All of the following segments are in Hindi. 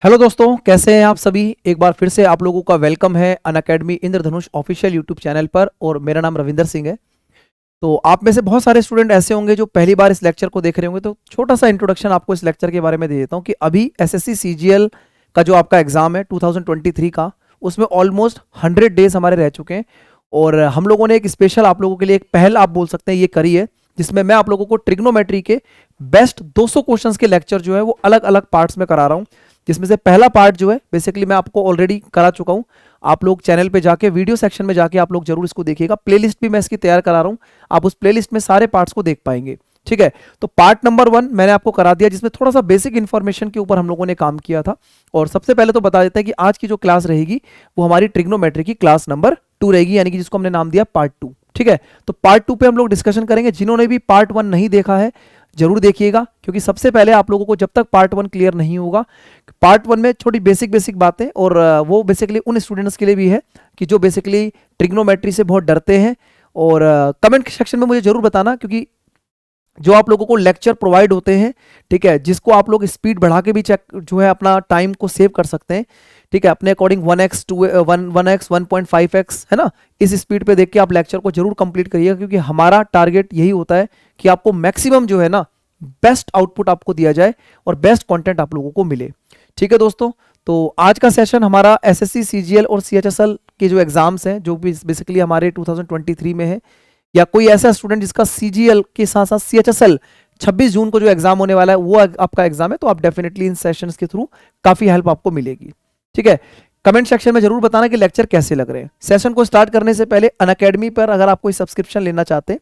हेलो दोस्तों, कैसे हैं आप सभी। एक बार फिर से आप लोगों का वेलकम है अनअकैडमी इंद्रधनुष ऑफिशियल यूट्यूब चैनल पर। और मेरा नाम रविंदर सिंह है। तो आप में से बहुत सारे स्टूडेंट ऐसे होंगे जो पहली बार इस लेक्चर को देख रहे होंगे, तो छोटा सा इंट्रोडक्शन आपको इस लेक्चर के बारे में दे देता हूं कि अभी एसएससी सीजीएल का जो आपका एग्जाम है 2023 का, उसमें ऑलमोस्ट 100 डेज हमारे रह चुके हैं। और हम लोगों ने एक स्पेशल आप लोगों के लिए एक पहल आप बोल सकते हैं ये करी है, जिसमें मैं आप लोगों को ट्रिग्नोमेट्री के बेस्ट 200 क्वेश्चंस के लेक्चर जो है वो अलग अलग पार्ट्स में करा रहा हूं। जिसमें से पहला पार्ट जो है बेसिकली मैं आपको ऑलरेडी करा चुका हूं। आप लोग चैनल पे जाके वीडियो सेक्शन में जाके आप लोग जरूर इसको देखिएगा। प्लेलिस्ट भी मैं इसकी तैयार करा रहा हूं, आप उस प्लेलिस्ट में सारे पार्ट्स को देख पाएंगे। ठीक है, तो पार्ट नंबर 1 मैंने आपको करा दिया, जिसमें थोड़ा सा बेसिक इंफॉर्मेशन के ऊपर हम लोगों ने काम किया था। और सबसे पहले तो बता देते हैं कि आज की जो क्लास रहेगी वो हमारी ट्रिग्नोमेट्री की क्लास नंबर 2 रहेगी, यानी कि जिसको हमने नाम दिया पार्ट 2। ठीक है, तो पार्ट 2 पे हम लोग डिस्कशन करेंगे। जिन्होंने भी पार्ट 1 नहीं देखा है जरूर देखिएगा, क्योंकि सबसे पहले आप लोगों को जब तक पार्ट 1 क्लियर नहीं होगा, पार्ट 1 में छोटी बेसिक बेसिक बातें, और वो बेसिकली उन स्टूडेंट्स के लिए भी है कि जो बेसिकली ट्रिग्नोमेट्री से बहुत डरते हैं। और कमेंट सेक्शन में मुझे जरूर बताना, क्योंकि जो आप लोगों को लेक्चर प्रोवाइड होते हैं, ठीक है, जिसको आप लोग स्पीड बढ़ा के भी चेक जो है अपना टाइम को सेव कर सकते हैं। ठीक है, अपने अकॉर्डिंग 1x 1x 1.5x है ना, इस स्पीड पे देख के आप लेक्चर को जरूर कंप्लीट करिएगा, क्योंकि हमारा टारगेट यही होता है कि आपको मैक्सिमम जो है ना बेस्ट आउटपुट आपको दिया जाए और बेस्ट कंटेंट आप लोगों को मिले। ठीक है दोस्तों, तो आज का सेशन हमारा एसएससी सीजीएल और सीएचएसएल के जो एग्जाम्स हैं, जो भी बेसिकली हमारे 2023 में है, या कोई ऐसा स्टूडेंट जिसका सीजीएल के साथ साथ सीएचएसएल 26 जून को जो एग्जाम होने वाला है वो आपका एग्जाम है, तो आप डेफिनेटली इन सेशंस के थ्रू काफी हेल्प आपको मिलेगी। ठीक है, कमेंट सेक्शन में जरूर बताना कि लेक्चर कैसे लग रहे हैं। सेशन को स्टार्ट करने से पहले अनअकैडमी पर अगर आप कोई सब्सक्रिप्शन लेना चाहते हैं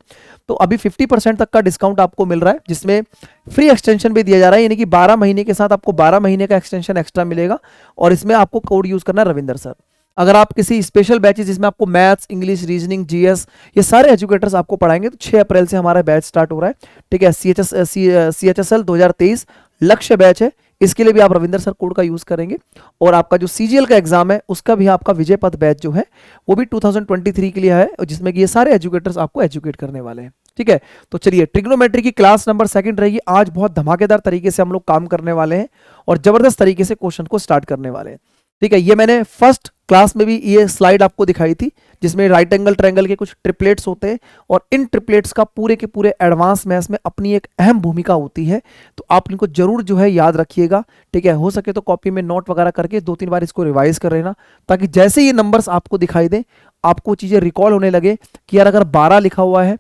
तो अभी 50% तक का डिस्काउंट आपको मिल रहा है, जिसमें फ्री एक्सटेंशन भी दिया जा रहा है, यानी कि 12 महीने के साथ आपको 12 महीने का एक्सटेंशन एक्स्ट्रा मिलेगा। और इसमें आपको कोड यूज करना है रविंदर सर। अगर आप किसी स्पेशल बैचेस जिसमें आपको मैथ्स, इंग्लिश, रीजनिंग, जीएस ये सारे एजुकेटर्स आपको पढ़ाएंगे, तो 6 अप्रैल से हमारा बैच स्टार्ट हो रहा है। ठीक है, सीएचएसएल 2023 लक्ष्य बैच है, इसके लिए भी आप रविंदर सर कोड का यूज करेंगे। और आपका जो सीजीएल का एग्जाम है उसका भी आपका विजय पथ बैच जो है वो भी 2023 के लिए है, जिसमें कि ये सारे एजुकेटर्स आपको एजुकेट करने वाले हैं। ठीक है, तो चलिए ट्रिग्नोमेट्री की क्लास नंबर 2 रहेगी। आज बहुत धमाकेदार तरीके से हम लोग काम करने वाले हैं और जबरदस्त तरीके से क्वेश्चन को स्टार्ट करने वाले हैं। ठीक है, ये मैंने फर्स्ट क्लास में भी ये स्लाइड आपको दिखाई थी, जिसमें राइट एंगल ट्रायंगल के कुछ ट्रिपलेट्स होते हैं, और इन ट्रिपलेट्स का पूरे के पूरे एडवांस मैथ्स में अपनी एक अहम भूमिका होती है। तो आप इनको जरूर जो है याद रखिएगा। ठीक है, हो सके तो कॉपी में नोट वगैरह करके 2-3 बार इसको रिवाइज कर लेना, ताकि जैसे ये नंबर्स आपको दिखाई दें आपको चीजें रिकॉल होने लगे कि यार अगर 12 लिखा हुआ है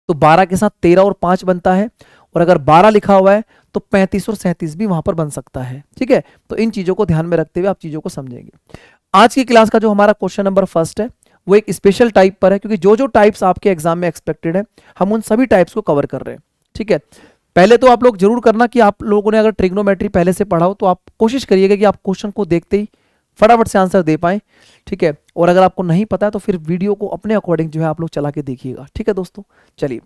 तो 12 के साथ 13 और 5 बनता है, और अगर 12 लिखा हुआ है तो 35 और 37 भी वहां पर बन सकता है। ठीक है, तो इन चीजों को ध्यान में रखते हुए आप चीजों को समझेंगे। आज की क्लास का जो हमारा क्वेश्चन नंबर 1 है वो एक स्पेशल टाइप पर है, क्योंकि जो जो टाइप्स आपके एग्जाम में एक्सपेक्टेड है हम उन सभी टाइप्स को कवर कर रहे हैं। ठीक है, पहले तो आप लोग जरूर करना कि आप लोगों ने अगर ट्रिग्नोमेट्री पहले से पढ़ा हो तो आप कोशिश करिएगा कि आप क्वेश्चन को देखते ही फटाफट से आंसर दे पाए। ठीक है, और अगर आपको नहीं पता है तो फिर वीडियो को अपने अकॉर्डिंग जो है आप लोग चला के देखिएगा। ठीक है दोस्तों, चलिए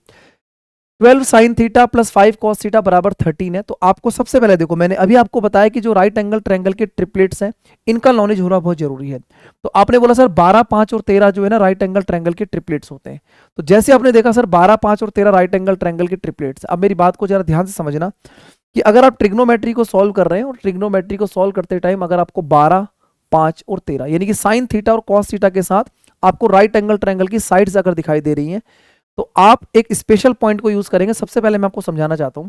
12 sin theta plus 5 cos theta बराबर 13 है। तो आपको सबसे पहले देखो, मैंने अभी आपको बताया कि जो राइट एंगल ट्रायंगल के ट्रिपलेट्स हैं इनका नॉलेज होना बहुत जरूरी है। तो आपने बोला सर 12, 5 और 13 जो है ना राइट एंगल ट्रायंगल के ट्रिपलेट्स होते हैं। तो जैसे आपने देखा सर 12, 5 और 13 राइट एंगल ट्रायंगल के ट्रिपलेट्स। अब मेरी बात को जरा ध्यान से समझना कि अगर आप ट्रिग्नोमेट्री को सॉल्व कर रहे हैं और ट्रिग्नोमेट्री को सॉल्व करते टाइम अगर आपको 12, 5 और 13 यानी कि साइन थीटा और कॉस थीटा के साथ आपको राइट एंगल ट्रायंगल की साइड्स अगर दिखाई दे रही हैं, तो आप एक स्पेशल पॉइंट को यूज करेंगे। सबसे पहले मैं आपको समझाना चाहता हूं,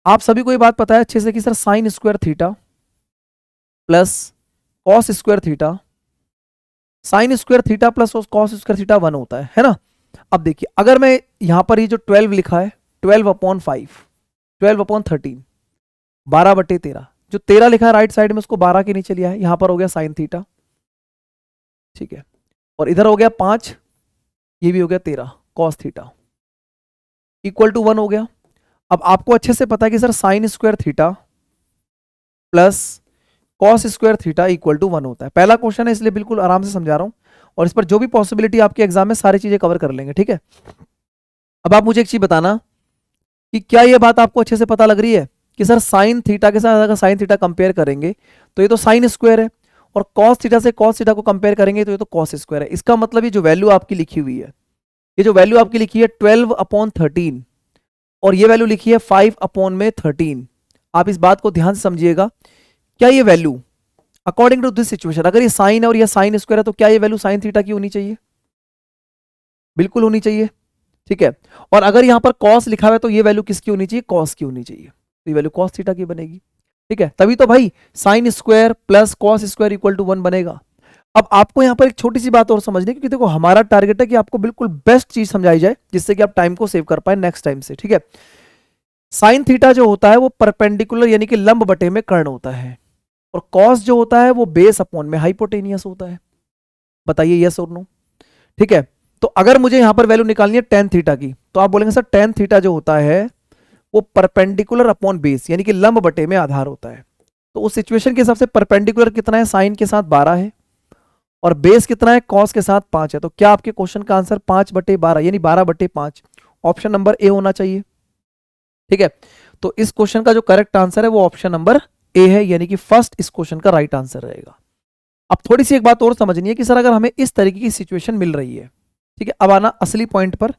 आप सभी को ये बात पता है अच्छे से कि sir sine square theta plus cos square theta, sign square theta plus cos square theta 1 होता है ना। अब देखिए, अगर मैं यहां पर ये जो 12 लिखा है 12/5, 12/13, 12/13, जो 13 लिखा है राइट साइड में उसको 12 के नीचे लिया है, यहां पर हो गया साइन थीटा। ठीक है, और इधर हो गया 5, ये भी हो गया 13 कॉस थीटा इक्वल टू 1 हो गया। अब आपको अच्छे से पता है कि sir sine square theta plus cos square theta equal to 1 होता है। पहला क्वेश्चन है इसलिए बिल्कुल आराम से समझा रहा हूं, और इस पर जो भी पॉसिबिलिटी आपके एग्जाम में सारी चीजें कवर कर लेंगे। ठीक है, अब आप मुझे एक चीज बताना कि क्या यह बात आपको अच्छे से पता लग रही है कि सर साइन थीटा के साथ अगर साइन थीटा कंपेयर करेंगे तो ये तो साइन स्क्वायर है, और कॉस थीटा से कॉस थीटा को कंपेयर करेंगे तो ये तो कॉस स्क्वायर है। इसका मतलब ये जो वैल्यू आपकी लिखी हुई है, ये जो वैल्यू आपकी लिखी है 12/13 और ये वैल्यू लिखी है 5/13, आप इस बात को ध्यान से समझिएगा क्या ये value according to this situation, अगर ये साइन है और ये साइन स्क्वायर है, तो क्या ये वैल्यू साइन थीटा की होनी चाहिए? बिल्कुल होनी चाहिए, ठीक है। और अगर यहां पर कॉस लिखा हुआ है तो ये वैल्यू किसकी होनी चाहिए? कॉस की होनी चाहिए, तो ये वैल्यू कॉस थीटा की बनेगी, ठीक है। तभी तो भाई sine square plus cos square equal to 1 बनेगा। अब आपको यहां पर एक छोटी सी बात और समझनी, क्योंकि देखो हमारा टारगेट है कि आपको बिल्कुल बेस्ट चीज समझाई जाए जिससे कि आप टाइम को सेव कर पाए नेक्स्ट टाइम से, ठीक है। साइन थीटा जो होता है वो परपेंडिकुलर यानी कि लंब बटे में कर्ण होता है, और कॉस जो होता है वो बेस अपॉन में हाइपोटेनियस होता है। बताइए यस और नो, ठीक है। तो अगर मुझे यहां पर वैल्यू निकालनी है टेन थीटा की, तो आप बोलेंगे सर टेन थीटा जो होता है वो परपेंडिकुलर अपॉन बेस यानी कि लंब बटे में आधार होता है। तो उस सिचुएशन के हिसाब से परपेंडिकुलर कितना है? साइन के साथ 12 है, और बेस कितना है? कॉस के साथ 5 है। तो क्या आपके क्वेश्चन का आंसर 5/12 यानी 12/5 ऑप्शन नंबर ए होना चाहिए, ठीक है। तो इस क्वेश्चन का जो करेक्ट आंसर है वो ऑप्शन नंबर ए है, यानी कि फर्स्ट इस क्वेश्चन का राइट आंसर रहेगा। अब थोड़ी सी एक बात और समझनी है कि सर अगर हमें इस तरीके की सिचुएशन मिल रही है, ठीक है, अब आना असली पॉइंट पर,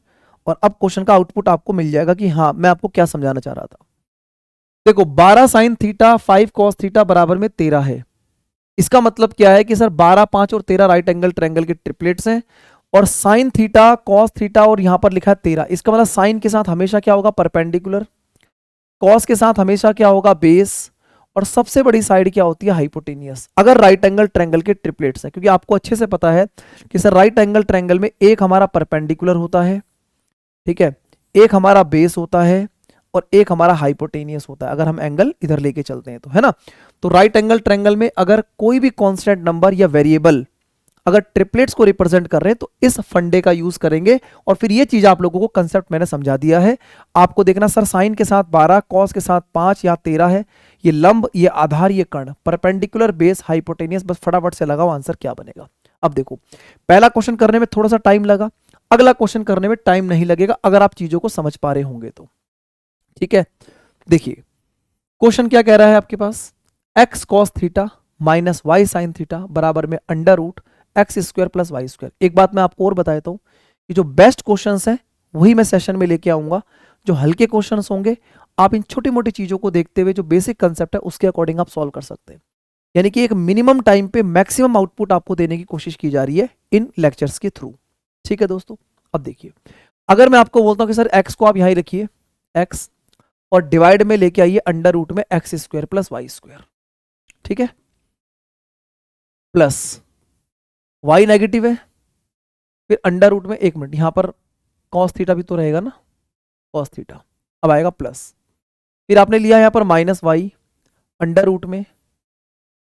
और अब क्वेश्चन का आउटपुट आपको मिल जाएगा कि हाँ मैं आपको क्या समझाना चाह रहा था। देखो 12 साइन थीटा 5 कॉस थीटा बराबर में 13 है। इसका मतलब क्या है कि सर 12, 5 और 13 राइट एंगल ट्रायंगल के ट्रिपलेट्स हैं, और साइन थीटा कॉस थीटा और यहां पर लिखा है 13, इसका मतलब साइन के साथ हमेशा क्या होगा? परपेंडिकुलर, कॉस के साथ हमेशा क्या होगा? बेस, और सबसे बड़ी साइड क्या होती है? हाइपोटेनियस, अगर राइट एंगल ट्रायंगल के ट्रिपलेट्स हैं। क्योंकि आपको अच्छे से पता है कि सर राइट एंगल ट्रायंगल में एक हमारा परपेंडिकुलर होता है, ठीक है, एक हमारा बेस होता है, और एक हमारा हाइपोटेनियस होता है, अगर हम एंगल इधर लेके चलते हैं तो, है ना। तो राइट एंगल ट्रायंगल में अगर कोई भी कांस्टेंट नंबर या वेरिएबल अगर ट्रिपलेट्स को रिप्रेजेंट कर रहे हैं तो इस फंडे का यूज करेंगे, और फिर ये चीज आप लोगों को कंसेप्ट मैंने समझा दिया है। आपको देखना सर साइन के साथ 12, कॉस के साथ 5 या 13 है, ये लंब, ये आधार, ये कर्ण, परपेंडिकुलर, बेस, हाइपोटेनियस, बस फटाफट से लगाओ आंसर क्या बनेगा। अब देखो पहला क्वेश्चन करने में थोड़ा सा टाइम लगा, अगला क्वेश्चन करने में टाइम नहीं लगेगा अगर आप चीजों को समझ पा रहे होंगे तो, ठीक है। देखिए क्वेश्चन क्या कह रहा है आपके पास, x cos theta minus y sine theta बराबर में under root x square plus y square. एक बात मैं आपको और बता देता हूं कि जो बेस्ट क्वेश्चंस हैं वही मैं सेशन में लेके आऊंगा। जो हल्के क्वेश्चंस होंगे आप इन छोटी मोटी चीजों को देखते हुए जो बेसिक कंसेप्ट है उसके अकॉर्डिंग आप सॉल्व कर सकते हैं, यानी कि एक मिनिमम टाइम पे मैक्सिमम आउटपुट आपको देने की कोशिश की जा रही है इन लेक्चर्स के थ्रू, ठीक है दोस्तों। अब देखिए अगर मैं आपको बोलता हूं कि सर एक्स को आप यहां ही रखिए एक्स, और डिवाइड में लेके आइए अंडर रूट में x square plus y square, ठीक है, प्लस वाई नेगेटिव है, फिर अंडर रूट में, एक मिनट यहां पर कॉस थीटा भी तो रहेगा ना, कॉस थीटा, अब आएगा प्लस, फिर आपने लिया यहां पर माइनस वाई अंडर रूट में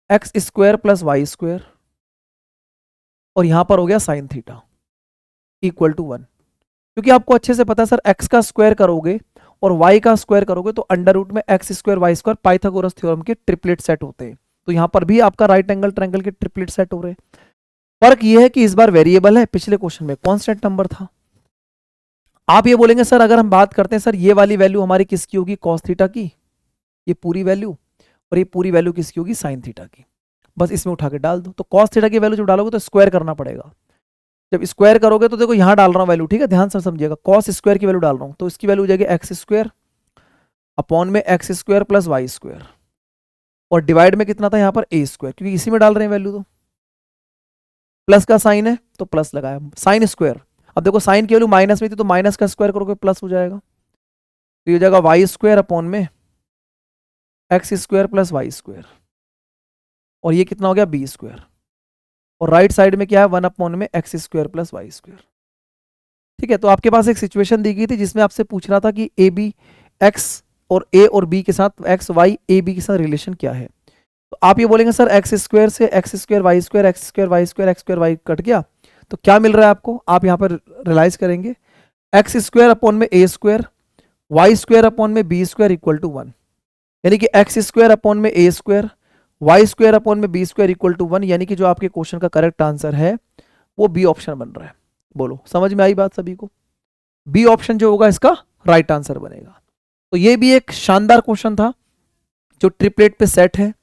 x square plus y square, और यहां पर हो गया साइन थीटा इक्वल टू 1। क्योंकि आपको अच्छे से पता है सर एक्स का स्क्वायर करोगे और वाई का स्क्वायर करोगे तो अंडर रूट में x square y square Pythagoras theorem के ट्रिपलेट सेट होते हैं, तो यहां पर भी आपका राइट एंगल ट्रायंगल के ट्रिपलेट सेट हो रहे हैं। फर्क ये है कि इस बार वेरिएबल है, पिछले क्वेश्चन में कांस्टेंट नंबर था। आप ये बोलेंगे सर अगर हम बात करते हैं सर ये वाली वैल्यू हमारी किसकी होगी? कॉस थीटा की, ये पूरी वैल्यू, और ये पूरी वैल्यू किसकी होगी? साइन थीटा की। बस इसमें उठा के डाल दो, तो कॉस थीटा की वैल्यू जब डालोगे तो स्क्वायर करना पड़ेगा। जब स्क्वायर करोगे तो देखो यहां डाल रहा हूं वैल्यू, ठीक है, ध्यान से समझिएगा, कॉस स्क्वायर की वैल्यू डाल रहा हूं तो इसकी वैल्यू हो जाएगी एक्स स्क्वायर अपॉन में x square plus y square, और डिवाइड में कितना था यहां पर? ए स्क्वायर, क्योंकि इसी में डाल रहे हैं वैल्यू, तो प्लस का साइन है तो प्लस लगाया, साइन स्क्वायर। अब देखो साइन की वैल्यू माइनस में थी तो माइनस का स्क्वायर करोगे प्लस हो जाएगा, तो ये हो जाएगा वाई स्क्वायर अपॉन में x square plus y square, और ये कितना हो गया? बी स्क्वायर, और राइट साइड में क्या है? 1 अपॉन में x square plus y square, ठीक है। तो आपके पास एक सिचुएशन दी गई थी जिसमें आपसे पूछ रहा था कि ए बी एक्स और ए और बी के साथ एक्स वाई ए बी के साथ रिलेशन क्या है। तो आप ये बोलेंगे सर एक्स स्क्वायर से x square y square, x square y square, x square y cut गया, तो क्या मिल रहा है आपको? आप यहाँ पर रियलाइज करेंगे एक्स स्क्वायर अपॉन में ए स्क्वायर, वाई स्क्वायर अपॉन में बी स्क्वायर इक्वल टू 1, यानी कि एक्स स्क्वायर अपॉन में ए स्क्वायर, वाई स्क्वायर अपॉन में बी स्क्वायर इक्वल टू 1, यानी कि जो आपके क्वेश्चन का करेक्ट आंसर है वो बी ऑप्शन बन रहा है। बोलो समझ में आई बात सभी को? बी ऑप्शन जो होगा इसका राइट आंसर बनेगा। तो ये भी एक शानदार क्वेश्चन था जो ट्रिपलेट पे सेट है,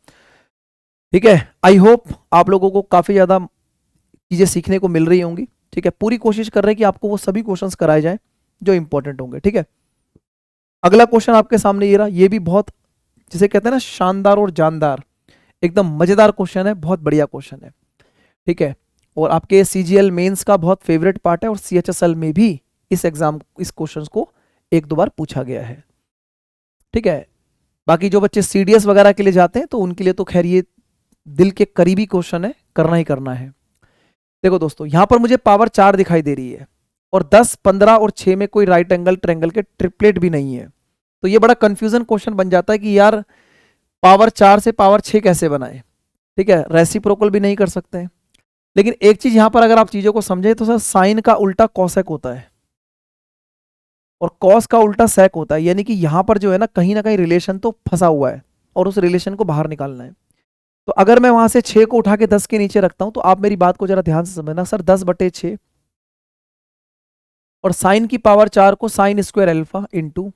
ठीक है। आई होप आप लोगों को काफी ज्यादा चीजें सीखने को मिल रही होंगी, ठीक है। पूरी कोशिश कर रहे हैं कि आपको वो सभी क्वेश्चंस कराए जाएं जो इंपॉर्टेंट होंगे, ठीक है। अगला क्वेश्चन आपके सामने ये रहा, ये भी बहुत जिसे कहते हैं ना शानदार और जानदार, एकदम मजेदार क्वेश्चन है, बहुत बढ़िया क्वेश्चन है, ठीक है। और आपके CGL मेंस का बहुत फेवरेट पार्ट है, और CHSL में भी इस क्वेश्चंस को एक दो बार पूछा गया है, ठीक है। बाकी जो बच्चे CDS वगैरह के लिए जाते हैं तो उनके लिए तो खैर ये दिल के करीबी क्वेश्चन है, करना ही करना है। देखो दोस्तों, यहां पर मुझे पावर 4 दिखाई दे रही है और 10, 15 और 6 में कोई राइट एंगल ट्रायंगल के ट्रिपलेट भी नहीं है, तो ये बड़ा कंफ्यूजन क्वेश्चन बन जाता है कि यार पावर 4 से पावर 6 कैसे बनाए, ठीक है। रेसिप्रोकल भी नहीं कर सकते हैं। लेकिन एक चीज यहां पर अगर आप चीजों को समझे तो सर साइन का उल्टा कॉसेक होता है और कॉस का उल्टा सेक होता है, यानी कि यहां पर जो है ना कहीं रिलेशन तो फंसा हुआ है और उस रिलेशन को बाहर निकालना है। तो अगर मैं वहां से 6 को उठा के 10 के नीचे रखता हूं तो आप मेरी बात को जरा ध्यान से समझना सर, 10/6 और साइन की पावर 4 को sine square alpha into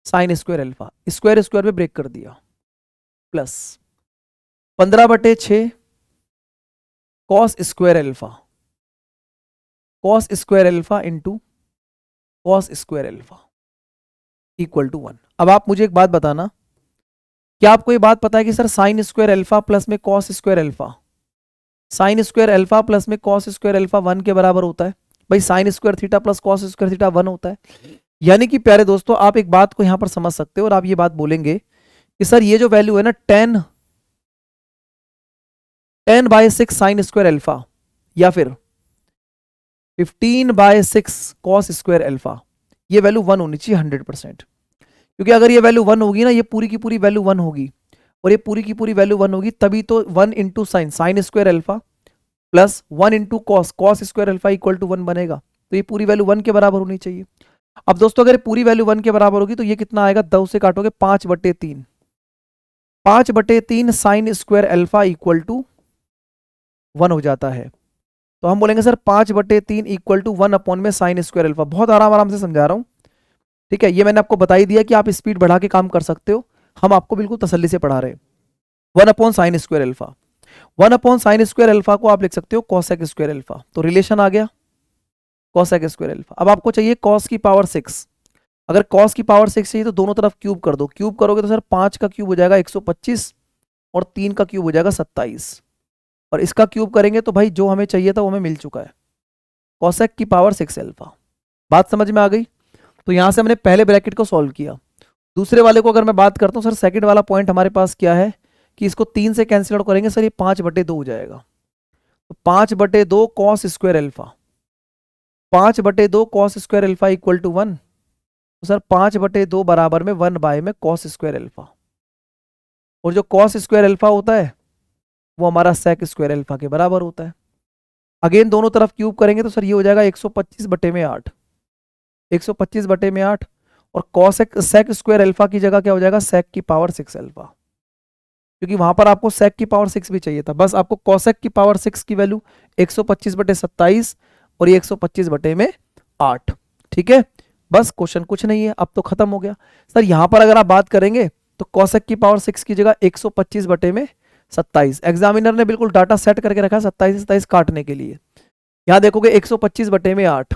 sine square alpha, square square में ब्रेक कर दिया, plus 15/6 cos square alpha, cos square alpha into cos square alpha equal to 1। अब आप मुझे एक बात बताना, क्या आपको ये बात पता है कि sir sine square alpha plus में cos square alpha, sine square alpha plus में कॉस स्क्वायर अल्फा 1 के बराबर होता है। भाई sine square theta plus cos square theta 1 होता है। यानी कि प्यारे दोस्तों आप एक बात को यहां पर समझ सकते हो और आप ये बात बोलेंगे कि सर ये जो वैल्यू है ना 10/6 साइन स्क्वायर अल्फा या फिर 15/6 कॉस स्क्वायर अल्फा, ये वैल्यू 1 होनी चाहिए 100%, क्योंकि अगर ये वैल्यू 1 होगी ना, ये पूरी की पूरी वैल्यू 1 होगी और ये पूरी की पूरी वैल्यू 1 होगी, तभी तो 1 into sine, sine square alpha plus 1 into cos, cos square alpha equal to 1 बनेगा। तो ये पूरी वैल्यू 1 के बराबर होनी चाहिए। अब दोस्तों अगर पूरी वैल्यू 1 के बराबर होगी तो ये कितना आएगा, 2 से काटोगे 5/3, 5/3 sine square alpha equal to 1 हो जाता है। तो हम बोलेंगे सर 5/3 इक्वल टू 1 अपॉन में साइन स्क्वायर अल्फा। बहुत आराम आराम से समझा रहा हूं, ठीक है। ये मैंने आपको बता ही दिया कि आप स्पीड बढ़ा के काम कर सकते हो, हम आपको बिल्कुल तसल्ली से पढ़ा रहे हैं। 1 upon sine square alpha, 1 upon sine square alpha को आप लिख सकते हो कॉसेक स्क्वायर अल्फा, तो रिलेशन आ गया कॉसेक स्क्वायर अल्फा। अब आपको चाहिए कॉस की पावर 6, अगर कॉस की पावर 6 चाहिए तो दोनों तरफ क्यूब कर दो, क्यूब करोगे तो सर 5 का क्यूब हो जाएगा 125 और 3 का क्यूब हो जाएगा 27, और इसका क्यूब करेंगे तो भाई जो हमें चाहिए था वो हमें मिल चुका है, कॉसेक की पावर 6 अल्फा। बात समझ में आ गई। तो यहां से हमने पहले ब्रैकेट को सॉल्व किया। दूसरे वाले को अगर मैं बात करता हूं सर, सेकंड वाला पॉइंट हमारे पास क्या है कि इसको 3 से कैंसिल आउट करेंगे सर, ये 5/2 हो जाएगा। तो 5/2 cos square alpha, 5/2 cos square alpha equal to 1, तो सर 5/2 बराबर में 1 में कॉस स्क्वायर अल्फा, और जो कॉस स्क्वायर अल्फा होता है वो हमारा सेक स्क्वायर अल्फा के बराबर होता है। अगेन दोनों तरफ क्यूब करेंगे तो सर ये हो जाएगा 125/8, 125/8, और कॉसेक सेक स्क्वायर अल्फा की जगह क्या हो जाएगा, सेक की पावर 6 अल्फा, क्योंकि वहां पर आपको सेक की पावर 6 भी चाहिए था। बस आपको कॉसेक की पावर 6 की वैल्यू 125/27 और ये 125/8, ठीक है। बस क्वेश्चन कुछ नहीं है, अब तो खत्म हो गया। सर यहां पर अगर आप बात करेंगे तो कॉसेक की पावर 6 की जगह 125/27, एग्जामिनर ने बिल्कुल डाटा सेट करके रखा है 27 काटने के लिए। यहां देखोगे 125/8,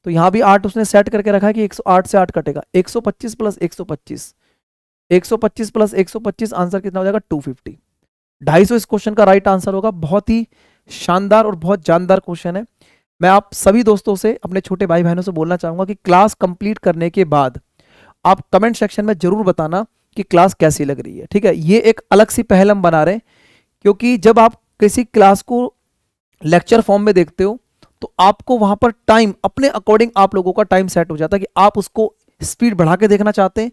तो यहां भी 8 उसने सेट करके रखा है कि 108 से 8 कटेगा, 125 प्लस 125, 125 प्लस 125 आंसर कितना हो जाएगा 250। 250 इस क्वेश्चन का राइट आंसर होगा। बहुत ही शानदार और बहुत जानदार क्वेश्चन है। मैं आप सभी दोस्तों से, अपने छोटे भाई बहनों से बोलना चाहूंगा कि क्लास कंप्लीट करने के बाद आप कमेंट सेक्शन में जरूर बताना कि क्लास कैसी लग रही है, ठीक है। ये एक अलग सी पहल हम बना रहे हैं, क्योंकि जब आप किसी क्लास को लेक्चर फॉर्म में देखते हो तो आपको वहां पर टाइम अपने अकॉर्डिंग आप लोगों का टाइम सेट हो जाता है कि आप उसको स्पीड बढ़ा के देखना चाहते हैं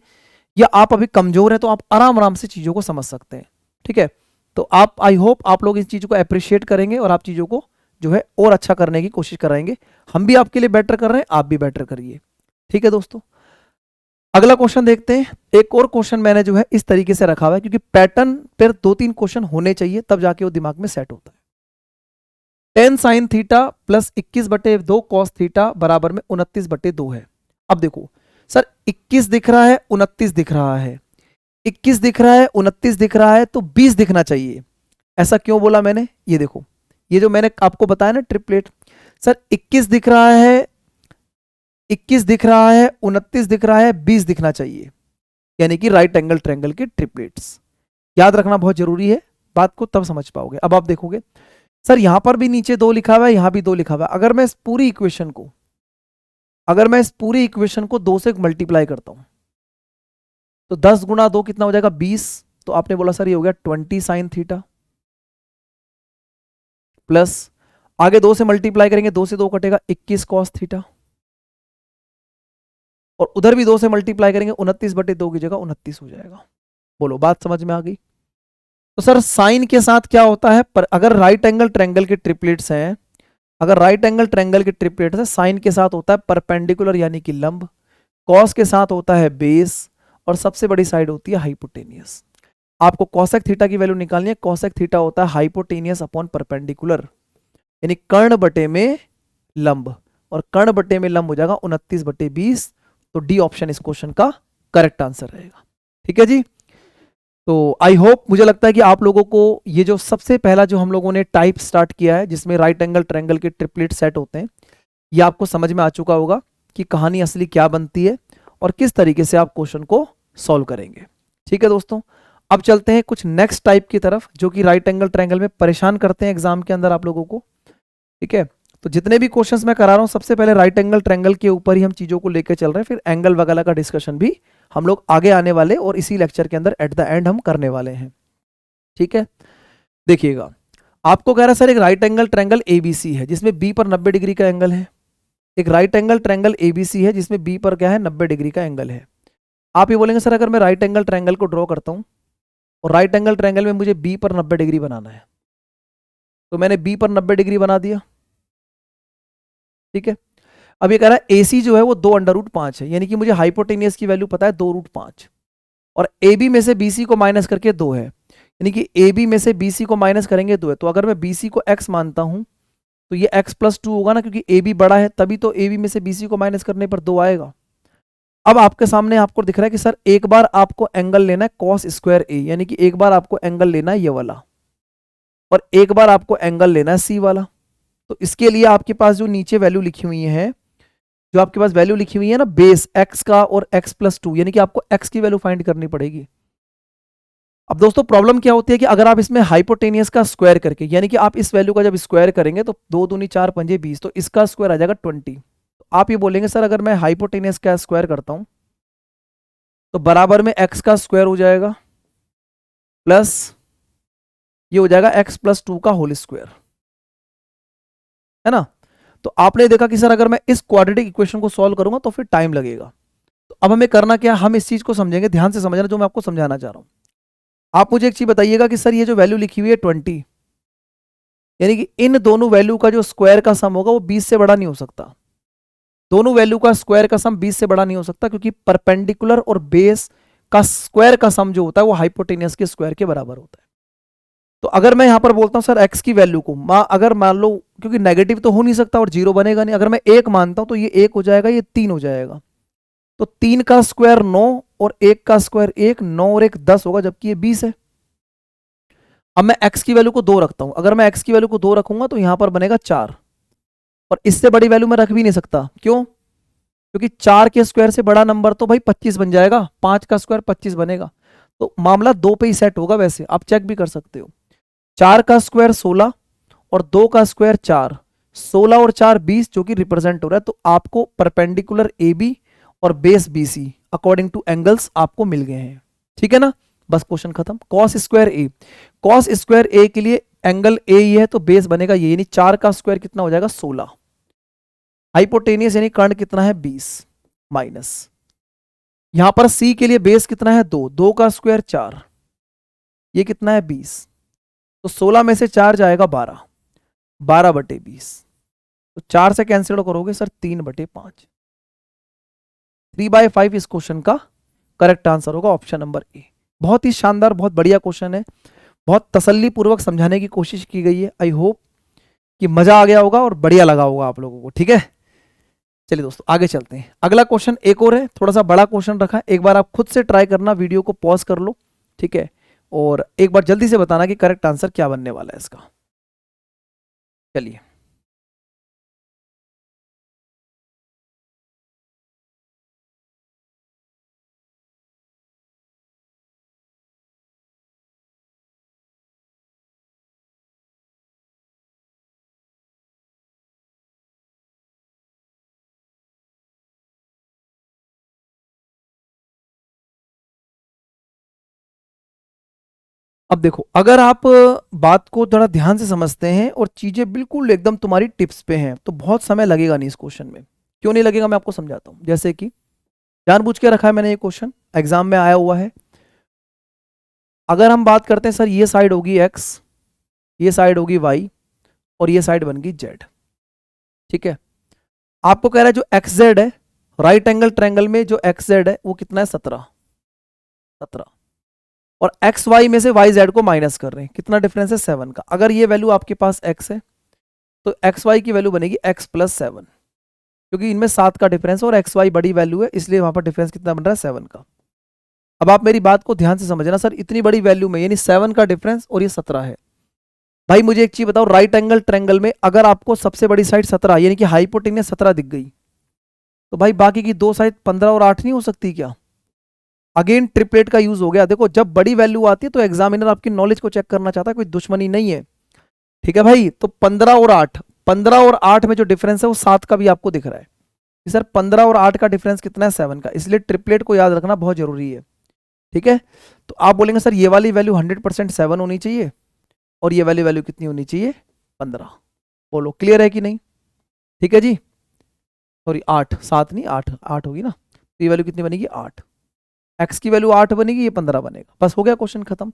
या आप अभी कमजोर हैं, तो आप आराम आराम से चीजों को समझ सकते हैं, ठीक है। तो आप, आई होप आप लोग इस चीज को अप्रिशिएट करेंगे और आप चीजों को जो है और अच्छा करने की कोशिश कराएंगे। हम भी आपके लिए बेटर कर रहे हैं, आप भी बेटर करिए, ठीक है दोस्तों। अगला क्वेश्चन देखते हैं। एक और क्वेश्चन मैंने जो है इस तरीके से रखा हुआ है, क्योंकि पैटर्न पर 2-3 क्वेश्चन होने चाहिए तब जाके वो दिमाग में सेट होता है। 10 sign theta plus 21/2 cos theta बराबर में 29/2 है। अब देखो सर 21 दिख रहा है, 29 दिख रहा है, 21 दिख रहा है, 29 दिख रहा है, तो 20 दिखना चाहिए। ऐसा क्यों बोला मैंने, ये देखो, ये जो मैंने आपको बताया ना ट्रिपलेट, सर 21 दिख रहा है, 21 दिख रहा है, 29 दिख रहा है, 20 दिखना चाहिए, यानी कि राइट एंगल ट्रायंगल के ट्रिपलेट्स। याद रखना बहुत जरूरी है। बात को तब समझ पाओगे। अब आप देखोगे सर यहां पर भी नीचे 2 लिखा हुआ है, यहां भी 2 लिखा हुआ है। अगर मैं इस पूरी इक्वेशन को 2 से मल्टीप्लाई करता हूं तो 10 गुना 2 कितना हो जाएगा 20। तो आपने बोला सर ये हो गया 20 साइन थीटा, प्लस आगे 2 से मल्टीप्लाई करेंगे, 2 से 2 कटेगा 21 कॉस थीटा, और उधर भी 2 से मल्टीप्लाई करेंगे 29/2 की जगह 29 हो जाएगा। बोलो बात समझ में आ गई? तो सर साइन के साथ क्या होता है, पर अगर राइट एंगल ट्रायंगल के ट्रिपलेट्स हैं, साइन के साथ होता है परपेंडिकुलर यानी कि लंब, कॉस के साथ होता है बेस, और सबसे बड़ी साइड होती है हाइपोटेनियस। आपको कोसेक थीटा की वैल्यू निकालनी है। कोसेक थीटा होता है हाइपोटेनियस अपॉन परपेंडिकुलर, यानी कर्ण बटे में लंब, और कर्ण बटे में लंब हो जाएगा 29/20। तो डी ऑप्शन इस क्वेश्चन का करेक्ट आंसर रहेगा। ठीक है जी। तो आई होप, मुझे लगता है कि आप लोगों को ये जो सबसे पहला जो हम लोगों ने टाइप स्टार्ट किया है जिसमें राइट एंगल ट्रायंगल के ट्रिपलेट सेट होते हैं, ये आपको समझ में आ चुका होगा कि कहानी असली क्या बनती है और किस तरीके से आप क्वेश्चन को सॉल्व करेंगे। ठीक है दोस्तों, अब चलते हैं कुछ नेक्स्ट टाइप की तरफ जो कि राइट एंगल ट्रायंगल में परेशान करते हैं एग्जाम के अंदर आप लोगों को। ठीक है, तो जितने भी क्वेश्चंस मैं करा रहा हूं सबसे पहले राइट एंगल ट्रायंगल के ऊपर ही हम चीजों को लेकर चल रहे हैं, फिर एंगल वगैरह का डिस्कशन भी हम लोग आगे आने वाले और इसी लेक्चर के अंदर एट द एंड हम करने वाले हैं। ठीक है, देखिएगा, आपको कह रहा है सर एक राइट एंगल ट्रायंगल एबीसी है जिसमें बी पर 90 डिग्री का एंगल है। एक राइट एंगल ट्रायंगल एबीसी है जिसमें बी पर क्या है 90 डिग्री का एंगल है। आप ये बोलेंगे सर अगर मैं राइट एंगल ट्रायंगल को ड्रॉ करता हूं और राइट एंगल ट्रायंगल में मुझे बी पर 90 डिग्री बनाना है, तो मैंने बी पर 90 डिग्री बना दिया। ठीक है, अब ये कह रहा है एसी जो है वो 2√5 है, यानी कि मुझे हाइपोटेनियस की वैल्यू पता है 2√5, और ए बी में से बी सी को माइनस करके 2 है, यानी कि ए बी में से बी सी को माइनस करेंगे 2 है। तो अगर मैं बी सी को x मानता हूं तो ये x+2 होगा ना, क्योंकि ए बी बड़ा है, तभी तो ए बी में से बी सी को माइनस करने पर 2 आएगा। अब आपके सामने आपको दिख रहा है कि सर एक बार आपको एंगल लेना है कॉस स्क्वायर ए, यानी कि एक बार आपको एंगल लेना है ये वाला, और एक बार आपको एंगल लेना है सी वाला। तो इसके लिए आपके पास जो नीचे वैल्यू लिखी हुई है, जो आपके पास वैल्यू लिखी हुई है ना बेस x का और x+2, यानी कि आपको x की वैल्यू फाइंड करनी पड़ेगी। अब दोस्तों प्रॉब्लम क्या होती है कि अगर आप इसमें हाइपोटेनियस का स्क्वायर करके, यानी कि आप इस वैल्यू का जब स्क्वायर करेंगे तो 2 दूनी 4 पंजे 20, तो इसका स्क्वायर आ जाएगा 20। तो आप ये बोलेंगे सर अगर मैं हाइपोटेनियस का स्क्वायर करता हूं तो बराबर में x का स्क्वायर हो जाएगा प्लस ये हो जाएगा x+2 का होल स्क्वायर, है ना। तो आपने देखा कि सर अगर मैं इस क्वाड्रेटिक इक्वेशन को सॉल्व करूंगा तो फिर टाइम लगेगा। तो अब हमें करना क्या, हम इस चीज को समझेंगे, ध्यान से समझना जो मैं आपको समझाना चाह रहा हूं। आप मुझे एक चीज बताइएगा कि सर ये जो वैल्यू लिखी हुई है 20, यानी कि इन दोनों वैल्यू का जो स्क्वायर का सम होगा वो 20 से बड़ा नहीं हो सकता। दोनों वैल्यू का स्क्वायर का सम 20 से बड़ा नहीं हो सकता, क्योंकि परपेंडिकुलर और बेस का स्क्वायर का सम जो होता है वो हाइपोटेनियस के स्क्वायर के बराबर होता है। तो अगर मैं यहां पर बोलता हूं सर एक्स की वैल्यू को अगर मान लो, क्योंकि नेगेटिव तो हो नहीं सकता और जीरो बनेगा नहीं, अगर मैं 1 मानता हूं तो ये 1 हो जाएगा, ये 3 हो जाएगा। तो 3 का स्क्वायर 9 और 1 का स्क्वायर 1, 9 और 1 10 होगा, जबकि ये 20 है। अब मैं x की वैल्यू को 2 रखता हूं, अगर मैं x की वैल्यू को 2 रखूंगा तो यहां पर बनेगा 4, और इससे बड़ी वैल्यू मैं रख भी नहीं सकता। क्यों? क्योंकि 4 के स्क्वायर से बड़ा नंबर तो भाई 25 बन जाएगा, 5 का स्क्वायर 25 बनेगा। तो मामला 2 पे ही सेट होगा, वैसे आप चेक भी कर सकते हो। 4 का स्क्वायर 16 और 2 का स्क्वायर 4, 16 और 4 20 जो कि रिप्रेजेंट हो रहा है। तो आपको परपेंडिकुलर ए बी और base B C according to angles आपको मिल गए हैं। ठीक है ना, बस क्वेश्चन खत्म। कॉस स्क्वायर ए, कॉस स्क्वायर ए के लिए एंगल ए ही है तो बेस बनेगा ये, यानी 4 का स्क्वायर कितना हो जाएगा 16, हाइपोटेनियस यानी कर्ण कितना है 20 माइनस, यहां पर सी के लिए बेस कितना है 2, 2 का स्क्वायर 4, ये कितना है 20, तो 16 में से 4 जाएगा 12, 12/20, तो 4 से कैंसिल करोगे सर 3/5, 3/5 इस क्वेश्चन का करेक्ट आंसर होगा, ऑप्शन नंबर ए। बहुत ही शानदार, बहुत बढ़िया क्वेश्चन है, बहुत तसल्ली पूर्वक समझाने की कोशिश की गई है। आई होप कि मजा आ गया होगा और बढ़िया लगा होगा आप लोगों को। ठीक है, चलिए दोस्तों आगे चलते हैं। अगला क्वेश्चन एक और है, थोड़ा सा बड़ा क्वेश्चन रखा है, एक बार आप खुद से ट्राई करना, वीडियो को पॉज कर लो। ठीक है, और एक बार जल्दी से बताना कि करेक्ट आंसर क्या बनने वाला है इसका। चलिए, अब देखो, अगर आप बात को थोड़ा ध्यान से समझते हैं और चीजें बिल्कुल एकदम तुम्हारी टिप्स पे हैं तो बहुत समय लगेगा नहीं इस क्वेश्चन में। क्यों नहीं लगेगा, मैं आपको समझाता हूँ। जैसे कि जानबूझ के रखा है मैंने ये क्वेश्चन, एग्जाम में आया हुआ है। अगर हम बात करते हैं सर, ये साइड होगी एक्स, ये साइड होगी वाई, और ये साइड बन गई जेड। ठीक है, आपको कह रहा है जो एक्स जेड है, राइट एंगल ट्रायंगल में जो एक्स जेड है वो कितना है, 17। 17, और एक्स वाई में से वाई जेड को माइनस कर रहे हैं, कितना डिफरेंस है, 7 का। अगर ये वैल्यू आपके पास एक्स है तो एक्स वाई की वैल्यू बनेगी एक्स प्लस 7, क्योंकि इनमें 7 का डिफरेंस और एक्स वाई बड़ी वैल्यू है, इसलिए वहां पर डिफरेंस कितना बन रहा है, 7 का। अब आप मेरी बात को ध्यान से समझना सर, इतनी बड़ी वैल्यू में यानी 7 का डिफरेंस और ये 17 है। भाई मुझे एक चीज बताओ, राइट एंगल ट्रायंगल में अगर आपको सबसे बड़ी साइड 17 यानी कि हाइपोटेन्यूस 17 दिख गई, तो भाई बाकी की दो साइड 15 और 8 नहीं हो सकती क्या? अगेन ट्रिपलेट का यूज हो गया। देखो, जब बड़ी वैल्यू आती है तो एग्जामिनर आपकी नॉलेज को चेक करना चाहता है, कोई दुश्मनी नहीं है। ठीक है भाई, तो 15 और 8, 15 और 8 में जो डिफरेंस है वो 7 का भी आपको दिख रहा है कि सर 15 और 8 का डिफरेंस कितना है, 7 का। इसलिए ट्रिपलेट को याद रखना बहुत जरूरी है। ठीक है, तो आप बोलेंगे सर ये वाली वैल्यू 100% 7 होनी चाहिए और ये वाली वैल्यू कितनी होनी चाहिए, 15। बोलो क्लियर है कि नहीं? ठीक है जी, सॉरी 8, 7 नहीं 8, 8 होगी ना, तो ये वैल्यू कितनी बनेगी, 8। एक्स की वैल्यू 8 बनेगी, ये 15 बनेगा, बस हो गया क्वेश्चन खत्म।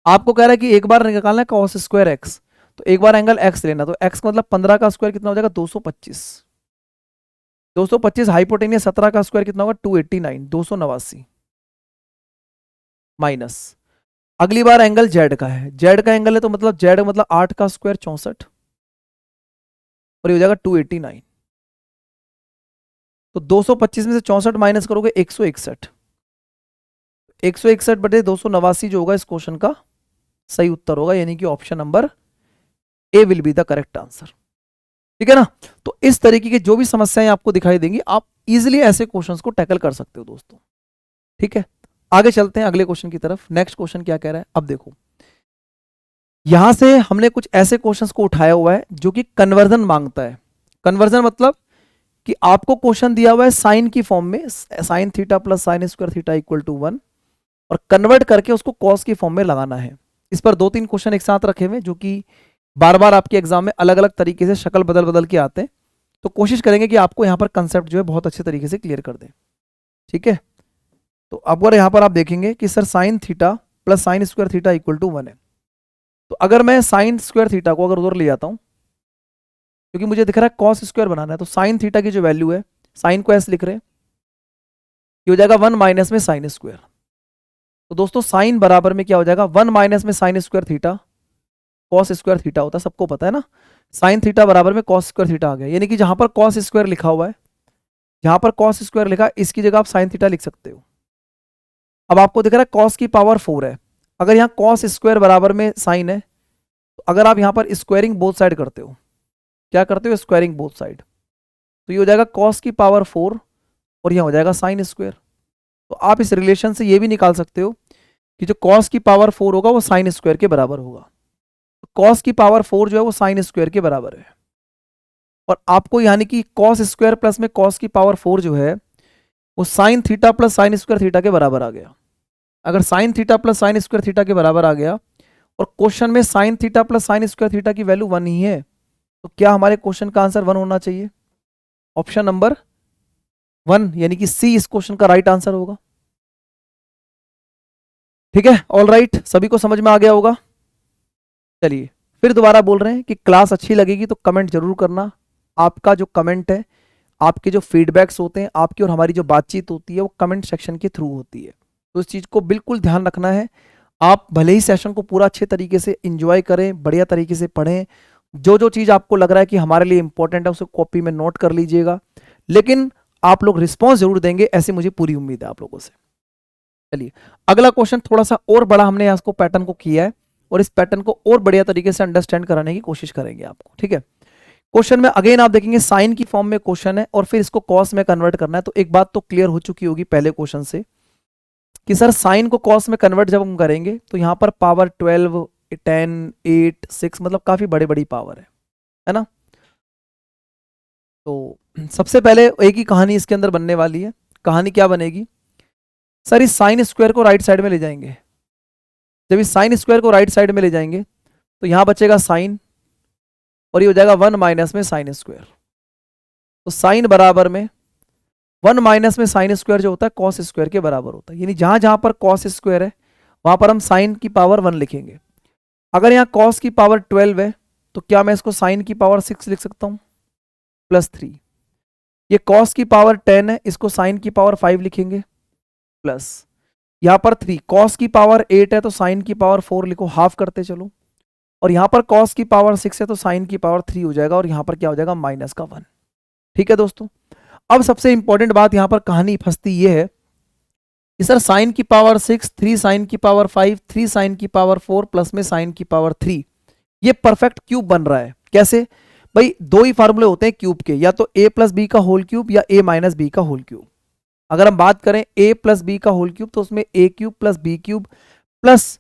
आपको कह रहा है कि एक बार निकालना है कॉस स्क्वायर एक्स, तो एक बार एंगल एक्स लेना, तो एक्स मतलब 15 का स्क्वायर कितना हो जाएगा, 225। 225 हाइपोटेनियस 17 का स्क्वायर कितना होगा, 289, 289 माइनस। अगली बार एंगल जेड का है, जेड का एंगल है तो मतलब जेड मतलब 8 का स्क्वायर 64, और ये हो जाएगा 289। तो 225 में से 64 माइनस करोगे 161, 161 बटे 289 जो होगा इस क्वेश्चन का सही उत्तर होगा, यानी कि option number A will be the correct answer. ठीक है ना? तो इस तरीके की जो भी समस्याएं आपको दिखाई देंगी, आप इजीली ऐसे क्वेश्चंस को टैकल कर सकते हो दोस्तों। ठीक है, आगे चलते हैं अगले क्वेश्चन की तरफ। नेक्स्ट क्वेश्चन क्या कह रहा है, अब देखो, यहां से हमने कुछ ऐसे क्वेश्चंस को उठाया हुआ है जो कि कन्वर्जन मांगता है। कन्वर्जन मतलब कि आपको क्वेश्चन दिया हुआ है साइन की फॉर्म में, sine theta plus sine square theta equal to 1, और कन्वर्ट करके उसको कॉस की फॉर्म में लगाना है। इस पर 2-3 क्वेश्चन एक साथ रखे हुए जो कि बार बार आपके एग्जाम में अलग अलग तरीके से शक्ल बदल बदल के आते हैं, तो कोशिश करेंगे कि आपको यहाँ पर कंसेप्ट जो है बहुत अच्छे तरीके से क्लियर कर दें। ठीक है, तो अब अगर यहाँ पर आप देखेंगे कि sir sine theta plus sine square theta equal to 1 है, तो अगर मैं साइन स्क्वायर थीटा को अगर उधर ले जाता हूँ, क्योंकि मुझे दिख रहा है कॉस स्क्वायर बनाना है, तो साइन थीटा की जो वैल्यू है, साइन को ऐसे लिख रहे हैं, ये हो जाएगा 1 माइनस में साइन स्क्वायर। तो दोस्तों साइन बराबर में क्या हो जाएगा, 1 माइनस में sine square theta, cos square theta होता है, सबको पता है ना। साइन थीटा बराबर में कॉस स्क्वायर थीटा आ गया, यानी कि जहां पर कॉस स्क्वायर लिखा हुआ है, जहां पर कॉस स्क्वायर लिखा है इसकी जगह आप साइन थीटा लिख सकते हो। अब आपको दिख रहा है कॉस की पावर 4 है, अगर यहाँ कॉस स्क्वायर बराबर में साइन है, तो अगर आप यहाँ पर स्क्वायरिंग बोथ साइड करते हो, क्या करते हो, स्क्वायरिंग बोथ साइड, तो ये हो जाएगा कॉस की पावर 4 और यहाँ हो जाएगा साइन स्क्वायर। तो आप इस रिलेशन से ये भी निकाल सकते हो कि जो कॉस की पावर 4 होगा वो साइन स्क्वायर के बराबर होगा। कॉस की पावर 4 जो है वो साइन स्क्वायर के बराबर है, और आपको यानी कि कॉस स्क्वायर प्लस में कॉस की पावर 4 जो है वो sign theta plus sine square theta के बराबर आ गया। अगर sign theta plus sine square theta के बराबर आ गया और क्वेश्चन में sine theta plus sine square theta की वैल्यू 1 ही है, तो क्या हमारे क्वेश्चन का आंसर 1 होना चाहिए? ऑप्शन नंबर 1 यानी कि सी इस क्वेश्चन का राइट आंसर होगा। ठीक है, ऑल राइट, सभी को समझ में आ गया होगा। चलिए फिर दोबारा बोल रहे हैं कि क्लास अच्छी लगेगी तो कमेंट जरूर करना। आपका जो कमेंट है, आपके जो फीडबैक्स होते हैं, आपकी और हमारी जो बातचीत होती है वो कमेंट सेक्शन के थ्रू होती है, तो इस चीज़ को बिल्कुल ध्यान रखना है। आप भले ही सेशन को पूरा अच्छे तरीके से इंजॉय करें, बढ़िया तरीके से पढ़ें, जो जो चीज़ आपको लग रहा है कि हमारे लिए इंपॉर्टेंट है उसे कॉपी में नोट कर लीजिएगा, लेकिन आप लोग रिस्पॉन्स जरूर देंगे, ऐसी मुझे पूरी उम्मीद है आप लोगों से। चलिए अगला क्वेश्चन थोड़ा सा और बड़ा हमने इसको पैटर्न को किया है, और इस पैटर्न को और बढ़िया तरीके से अंडरस्टैंड कराने की कोशिश करेंगे आपको। ठीक है, क्वेश्चन में अगेन आप देखेंगे साइन की फॉर्म में क्वेश्चन है और फिर इसको कॉस में कन्वर्ट करना है। तो एक बात तो क्लियर हो चुकी होगी पहले क्वेश्चन से कि सर साइन को कॉस में कन्वर्ट जब हम करेंगे तो यहां पर पावर 12, 10, 8, 6 मतलब काफी बड़ी बड़ी पावर है ना। तो सबसे पहले एक ही कहानी इसके अंदर बनने वाली है। कहानी क्या बनेगी, सर इस साइन स्क्वायर को राइट साइड में ले जाएंगे, जब इस साइन स्क्वायर को राइट साइड में ले जाएंगे तो यहां बचेगा साइन, और ये हो जाएगा 1 माइनस में साइन स्क्वायर। तो साइन बराबर में 1 माइनस में साइन स्क्वायर जो होता है कॉस स्क्वायर के बराबर होता है, यानी जहां जहां पर कॉस स्क्वायर है वहां पर हम साइन की पावर 1 लिखेंगे। अगर यहाँ कॉस की पावर 12 है तो क्या मैं इसको साइन की पावर 6 लिख सकता हूं प्लस 3। ये कॉस की पावर 10 है, इसको साइन की पावर 5 लिखेंगे प्लस, यहां पर 3, कॉस की पावर 8 है तो साइन की पावर 4 लिखो, हाफ करते चलो, और यहां पर कॉस की पावर 6 है तो साइन की पावर 3 हो जाएगा, और यहां पर क्या हो जाएगा माइनस का 1। ठीक है दोस्तों, अब सबसे इंपॉर्टेंट बात यहां पर कहानी फंसती ये है कि सर साइन की पावर 6, 3 साइन की पावर 5, 3 साइन की पावर 4 प्लस में साइन की पावर 3, ये परफेक्ट क्यूब बन रहा है। कैसे भाई, दो ही फार्मूले होते हैं क्यूब के, या तो a प्लस बी का होल क्यूब या a माइनस बी का होल क्यूब। अगर हम बात करें a प्लस बी का होल क्यूब तो उसमें a cube plus b cube plus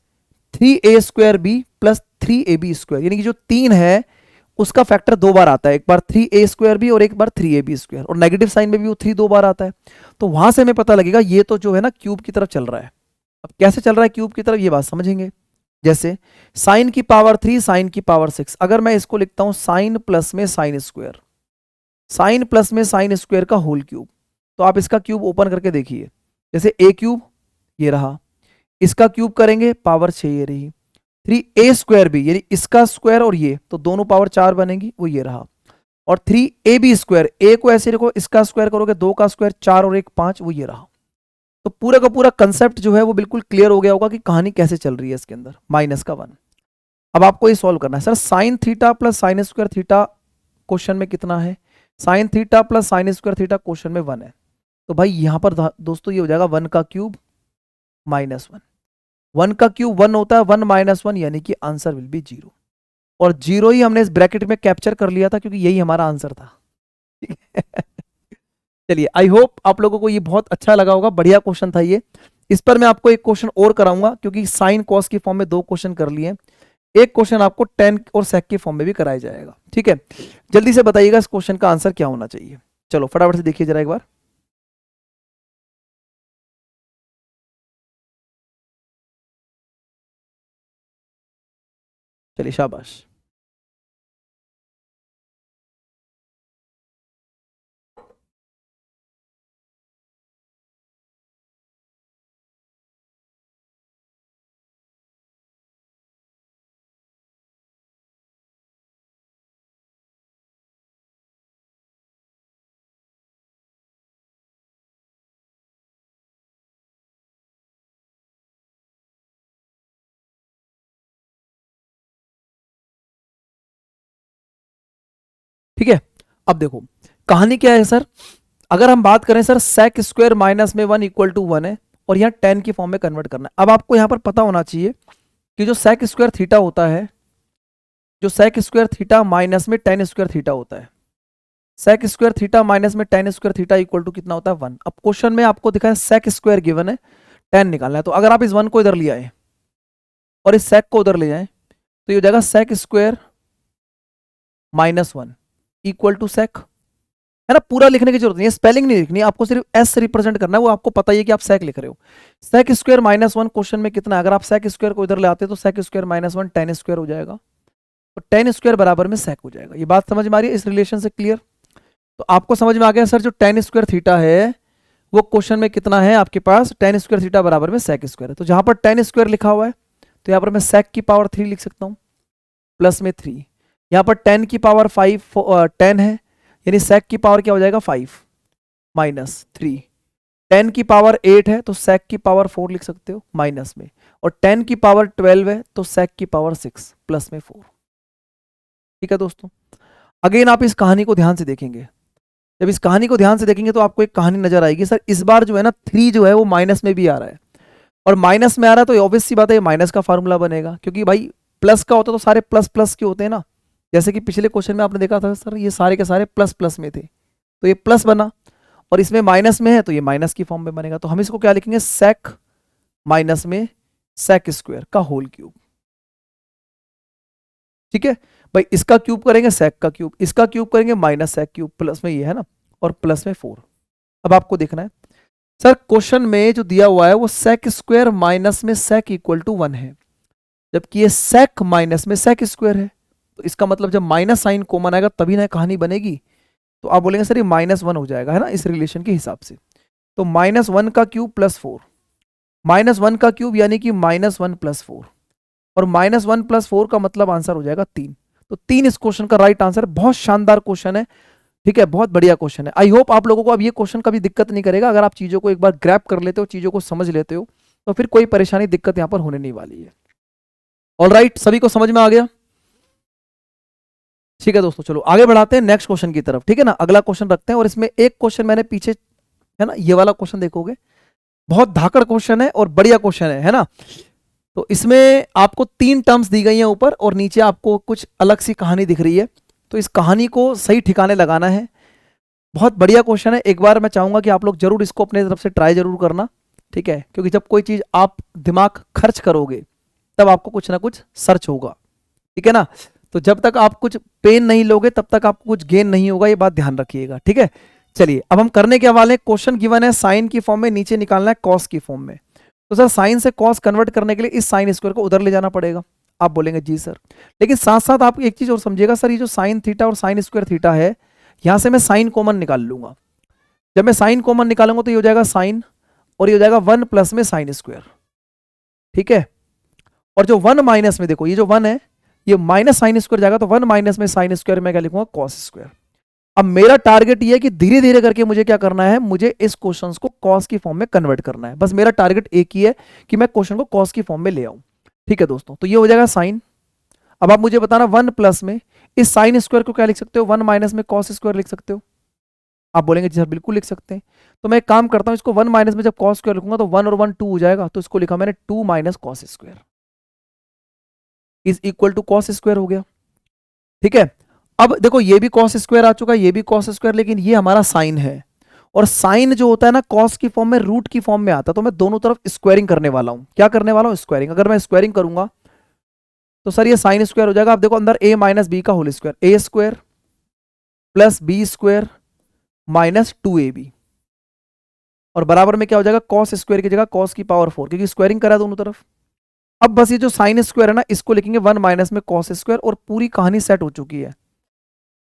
3a square b plus 3ab square, यानी कि जो 3 है उसका फैक्टर 2 बार आता है, एक बार 3a स्क्वायर बी और एक बार 3ab स्क्वायर, और नेगेटिव साइन में भी वो 3 2 बार आता है। तो वहां से हमें पता लगेगा ये तो जो है ना क्यूब की तरफ चल रहा है। अब कैसे चल रहा है क्यूब की तरफ, ये बात समझेंगे। जैसे साइन की पावर 3, साइन की पावर 6, अगर मैं इसको लिखता हूं साइन प्लस में साइन स्क्वायर, साइन प्लस में साइन स्क्वायर का होल क्यूब, तो आप इसका क्यूब ओपन करके देखिए, जैसे a क्यूब ये रहा, इसका क्यूब करेंगे पावर 6 ये रही, 3a स्क्वायर भी यानी इसका स्क्वायर और ये, तो दोनों पावर 4 बनेगी, वो ये रहा, और 3ab स्क्वायर, a को ऐसे रखो, इसका स्क्वायर करोगे 2 का स्क्वायर 4 और 1 5, वो ये रहा। तो पूरा का पूरा कंसेप्ट जो है वो बिल्कुल क्लियर हो गया होगा कि कहानी कैसे चल रही है इसके अंदर, माइनस का 1। अब आपको ये सॉल्व करना है, sir sine theta plus sine square theta question में कितना है, sign theta plus sine square theta question में 1 है, तो भाई यहां पर दोस्तों ये हो जाएगा 1 का क्यूब माइनस 1, 1 का क्यूब 1 होता है, 1 माइनस 1 यानी कि आंसर विल बी 0, और 0 ही हमने इस ब्रैकेट में कैप्चर कर लिया था क्योंकि यही हमारा आंसर था। ठीक है चलिए, आई होप आप लोगों को ये बहुत अच्छा लगा होगा, बढ़िया क्वेश्चन था ये। इस पर मैं आपको एक क्वेश्चन और कराऊंगा क्योंकि साइन कॉस की फॉर्म में 2 क्वेश्चन कर लिए, एक क्वेश्चन आपको टेन और सेक की फॉर्म में भी कराया जाएगा। ठीक है, जल्दी से बताइएगा इस क्वेश्चन का आंसर क्या होना चाहिए। चलो फटाफट से देखिए जरा एक बार। चलिए शाबाश। ठीक है, अब देखो कहानी क्या है सर, अगर हम बात करें सर सेक स्क्वायर माइनस में 1 इक्वल टू 1 है और यहाँ 10 की फॉर्म में कन्वर्ट करना है। अब आपको यहाँ पर पता होना चाहिए कि जो सेक स्क्वायर थीटा होता है, जो सेक स्क्वायर थीटा माइनस में टेन स्क्वायर थीटा होता है, सेक स्क्वायर थीटा माइनस में tan square theta equal to कितना होता है 1। अब क्वेश्चन में आपको दिखा है सेक स्क्वायर गिवन है, 10 निकालना है, तो अगर आप इस 1 को इधर ले आए और इस सेक को उधर ले जाएं तो ये हो जाएगा sec square minus 1 equal to sec, है ना। पूरा लिखने की जरूरत नहीं है, स्पेलिंग नहीं लिखनी है आपको, सिर्फ एस से रिप्रेजेंट करना है, वो आपको पता ही है कि आप सेक लिख रहे हो। सेक स्क्वायर माइनस 1 क्वेश्चन में कितना है, अगर आप सेक स्क्वायर को इधर ले आते तो सेक स्क्वायर माइनस 1 10 स्क्वायर हो जाएगा, तो 10 स्क्वायर बराबर में सेक हो जाएगा। ये बात समझ में आ रही है इस रिलेशन से, क्लियर। तो आपको समझ में आ गया सर जो 10 स्क्वायर थीटा है वो क्वेश्चन में कितना है आपके पास, 10 स्क्वायर थीटा बराबर में सेक स्क्वायर है। तो जहां पर 10 स्क्वायर लिखा हुआ है तो यहां पर मैं सेक की पावर 3 लिख सकता हूं प्लस में 3, यहां पर 10 की पावर 10 है यानी सेक की पावर क्या हो जाएगा 5 माइनस 3, 10 की पावर 8 है तो सेक की पावर 4 लिख सकते हो माइनस में, और 10 की पावर 12 है तो सेक की पावर 6 प्लस में 4। ठीक है दोस्तों, अगेन आप इस कहानी को ध्यान से देखेंगे, जब इस कहानी को ध्यान से देखेंगे तो आपको एक कहानी नजर आएगी, सर इस बार जो है ना 3 जो है वो माइनस में भी आ रहा है, और माइनस में आ रहा है तो ऑब्वियस सी बात है ये माइनस का फार्मूला बनेगा, क्योंकि भाई प्लस का होता तो सारे प्लस प्लस के होते हैं ना, जैसे कि पिछले क्वेश्चन में आपने देखा था सर ये सारे के सारे प्लस प्लस में थे, तो ये प्लस बना, और इसमें माइनस में है तो ये माइनस की फॉर्म में बनेगा। तो हम इसको क्या लिखेंगे, सेक माइनस में सेक स्क्वायर का होल क्यूब। ठीक है भाई, इसका क्यूब करेंगे सेक का क्यूब, इसका क्यूब करेंगे माइनस सेक क्यूब, प्लस में ये है ना, और प्लस में 4। अब आपको देखना है सर क्वेश्चन में जो दिया हुआ है वो सेक स्क्वायर माइनस में सेक इक्वल टू 1 है, जबकि ये सेक माइनस में सेक स्क्वायर है। तो इसका मतलब जब माइनस साइन कॉमन आएगा तभी ना कहानी बनेगी। तो आप बोलेंगे सर ये -1 हो जाएगा, है ना, इस रिलेशन के हिसाब से। तो -1 का क्यूब प्लस 4, -1 का क्यूब यानी कि -1 + 4, और -1 + 4 का मतलब आंसर हो जाएगा 3। तो 3 इस क्वेश्चन का राइट आंसर। बहुत शानदार क्वेश्चन है, ठीक है, बहुत बढ़िया क्वेश्चन है। आई होप आप लोगों को अब ये क्वेश्चन कभी दिक्कत नहीं करेगा। अगर आप चीजों को एक बार ग्रैप कर लेते हो, चीजों को समझ लेते हो, तो फिर कोई परेशानी दिक्कत यहां पर होने नहीं वाली है। ऑल राइट, सभी को समझ में आ गया? ठीक है दोस्तों, चलो आगे बढ़ाते हैं नेक्स्ट क्वेश्चन की तरफ, ठीक है ना। अगला क्वेश्चन रखते हैं, और इसमें एक क्वेश्चन मैंने पीछे, है ना, ये वाला क्वेश्चन देखोगे, बहुत धाकड़ क्वेश्चन है और बढ़िया क्वेश्चन है ना। तो इसमें आपको 3 टर्म्स दी गई हैं ऊपर, और नीचे आपको कुछ अलग सी कहानी दिख रही है। तो इस कहानी को सही ठिकाने लगाना है। बहुत बढ़िया क्वेश्चन है। एक बार मैं चाहूंगा कि आप लोग जरूर इसको अपने तरफ से ट्राई जरूर करना, ठीक है, क्योंकि जब कोई चीज आप दिमाग खर्च करोगे तब आपको कुछ ना कुछ सर्च होगा, ठीक है ना। तो जब तक आप कुछ पेन नहीं लोगे तब तक आपको कुछ गेन नहीं होगा, ये बात ध्यान रखिएगा, ठीक है। चलिए अब हम करने के वाले, क्वेश्चन गिवन है साइन की फॉर्म में, नीचे निकालना है कॉस की फॉर्म में। तो सर साइन से कॉस कन्वर्ट करने के लिए इस साइन स्क्वायर को उधर ले जाना पड़ेगा। आप बोलेंगे जी सर, लेकिन साथ साथ आप एक चीज और समझिएगा, सर ये जो साइन थीटा और साइन स्क्वायर थीटा है, यहां से मैं साइन कॉमन निकाल लूंगा। जब मैं साइन कॉमन निकालूंगा तो ये हो जाएगा साइन, और ये हो जाएगा 1 प्लस में साइन स्क्वायर, ठीक है। और जो 1 माइनस में, देखो ये जो 1 है ये माइनस साइन स्क्वायर जाएगा, तो 1 माइनस में साइन स्क्वायर में क्या लिखूंगा, कॉस स्क्वायर। अब मेरा टारगेट ये है कि धीरे धीरे करके मुझे क्या करना है, मुझे इस क्वेश्चन को कॉस की फॉर्म में कन्वर्ट करना है। बस मेरा टारगेट एक ही है कि मैं क्वेश्चन को कॉस की फॉर्म में ले आऊं, ठीक है दोस्तों। तो ये हो जाएगा साइन। अब आप मुझे बताना 1 प्लस में इस साइन स्क्वायर को क्या लिख सकते हो, 1 माइनस में कॉस स्क्वायर लिख सकते हो। आप बोलेंगे जी सर बिल्कुल लिख सकते हैं। तो मैं एक काम करता हूं, इसको 1 माइनस में जब कॉस स्क्वायर लिखूंगा तो 1 और 1 2 हो जाएगा, तो इसको लिखा मैंने 2 minus cos square is equal to cos square हो गया, ठीक है। अब देखो ये भी कॉस स्क्वायर आ चुका है, ये भी कॉस स्क्वायर, लेकिन ये हमारा साइन है, और साइन जो होता है ना कॉस की फॉर्म में रूट की फॉर्म में आता है। तो मैं दोनों तरफ स्क्वायरिंग करने वाला हूं। क्या करने वाला हूं, स्क्वायरिंग। अगर मैं स्क्वायरिंग करूंगा तो सर ये साइन स्क्वायर हो जाएगा। आप देखो अंदर a माइनस बी का whole square, a square plus b square minus 2ab, और बराबर में क्या हो जाएगा, कॉस स्क्वायर की जगह कॉस की पावर 4, क्योंकि स्क्वायरिंग करा दोनों तरफ। अब बस ये जो साइन स्क्वायर है ना, इसको लिखेंगे 1 माइनस में कॉस स्क्वायर, और पूरी कहानी सेट हो चुकी है,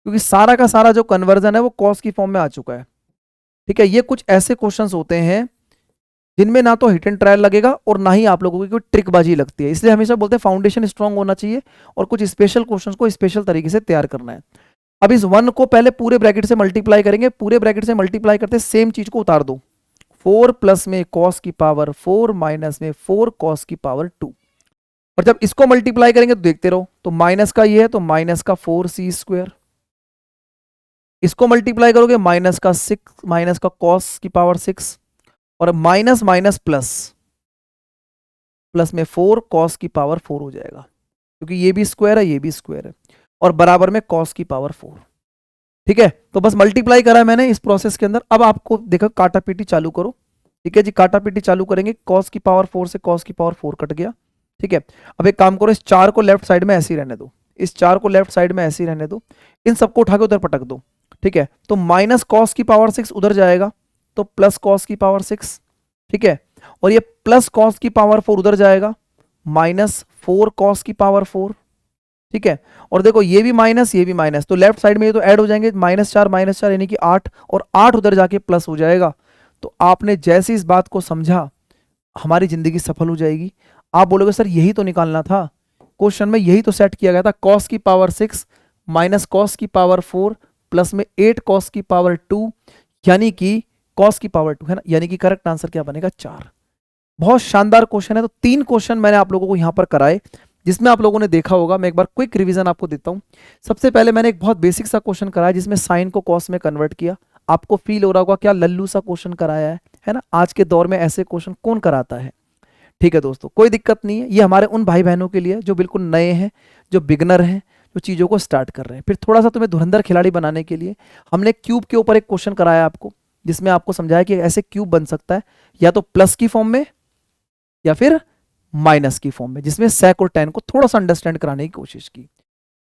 क्योंकि सारा का सारा जो कन्वर्जन है वो कॉस की फॉर्म में आ चुका है, ठीक है। ये कुछ ऐसे क्वेश्चंस होते हैं जिनमें ना तो हिट एंड ट्रायल लगेगा और ना ही आप लोगों की कोई ट्रिकबाजी लगती है, इसलिए हमेशा बोलते हैं फाउंडेशन स्ट्रांग होना चाहिए, और कुछ स्पेशल क्वेश्चंस को स्पेशल तरीके से तैयार करना है। अब इस 1 को पहले पूरे ब्रैकेट से मल्टीप्लाई करेंगे, पूरे ब्रैकेट से मल्टीप्लाई करते सेम चीज को उतार दो, 4 प्लस में कॉस की पावर 4 माइनस में 4 कॉस की पावर 2, और जब इसको मल्टीप्लाई करेंगे तो देखते रहो, तो माइनस का ये है तो माइनस का 4c स्क्वायर, इसको मल्टीप्लाई करोगे माइनस का 6 माइनस का कॉस की पावर 6, और माइनस माइनस प्लस, प्लस में 4 कॉस की पावर 4 हो जाएगा, क्योंकि ये भी स्क्वायर है ये भी स्क्वायर है, और बराबर में कॉस की पावर 4, ठीक है। तो बस मल्टीप्लाई करा है मैंने इस प्रोसेस के अंदर। अब आपको देखो काटा पीटी चालू करो, ठीक है जी, काटा पीटी चालू करेंगे। कॉस की पावर 4 से कॉस की पावर 4 कट गया, ठीक है। अब एक काम करो, इस 4 को लेफ्ट साइड में ऐसे ही रहने दो, इस 4 को लेफ्ट साइड में ऐसे ही रहने दो, इन सबको उठा के उधर पटक दो, ठीक है। तो माइनस कॉस की पावर 6 उधर जाएगा, तो प्लस कॉस की पावर 6, ठीक है। और ये प्लस कॉस की पावर 4 उधर जाएगा, माइनस 4 कॉस की पावर 4, ठीक है। और देखो ये भी माइनस ये भी माइनस, तो लेफ्ट साइड में ये तो ऐड हो जाएंगे, -4 यानी कि 8, और 8 उधर जाके प्लस हो जाएगा। तो आपने जैसे इस बात को समझा, हमारी जिंदगी सफल हो जाएगी। आप बोलोगे सर यही तो निकालना था, क्वेश्चन में यही तो सेट किया गया था, कॉस की पावर 6 माइनस कॉस की पावर 4 प्लस में 8 कॉस की पावर 2, यानी कि कॉस की पावर 2, है ना, यानी कि करेक्ट आंसर क्या बनेगा, 4। बहुत शानदार क्वेश्चन है। तो 3 क्वेश्चन मैंने आप लोगों को यहां पर कराए, जिसमें आप लोगों ने देखा होगा। मैं एक बार क्विक रिवीजन आपको देता हूं। सबसे पहले मैंने एक बहुत बेसिक सा क्वेश्चन कराया, जिसमें साइन को कॉस में कन्वर्ट किया। आपको फील हो रहा होगा क्या लल्लू सा क्वेश्चन कराया है ना। आज के दौर में ऐसे क्वेश्चन कौन कराता है, ठीक है दोस्तों, कोई दिक्कत नहीं है। ये हमारे उन भाई बहनों के लिए जो बिल्कुल नए हैं, जो बिगनर हैं, जो चीज़ों को स्टार्ट कर रहे हैं। फिर थोड़ा सा तुम्हें धुरंधर खिलाड़ी बनाने के लिए हमने क्यूब के ऊपर एक क्वेश्चन कराया आपको, जिसमें आपको समझाया कि ऐसे क्यूब बन सकता है या तो प्लस की फॉर्म में या फिर माइनस की फॉर्म में, जिसमें सेक और टेन को थोड़ा सा अंडरस्टैंड कराने की कोशिश की।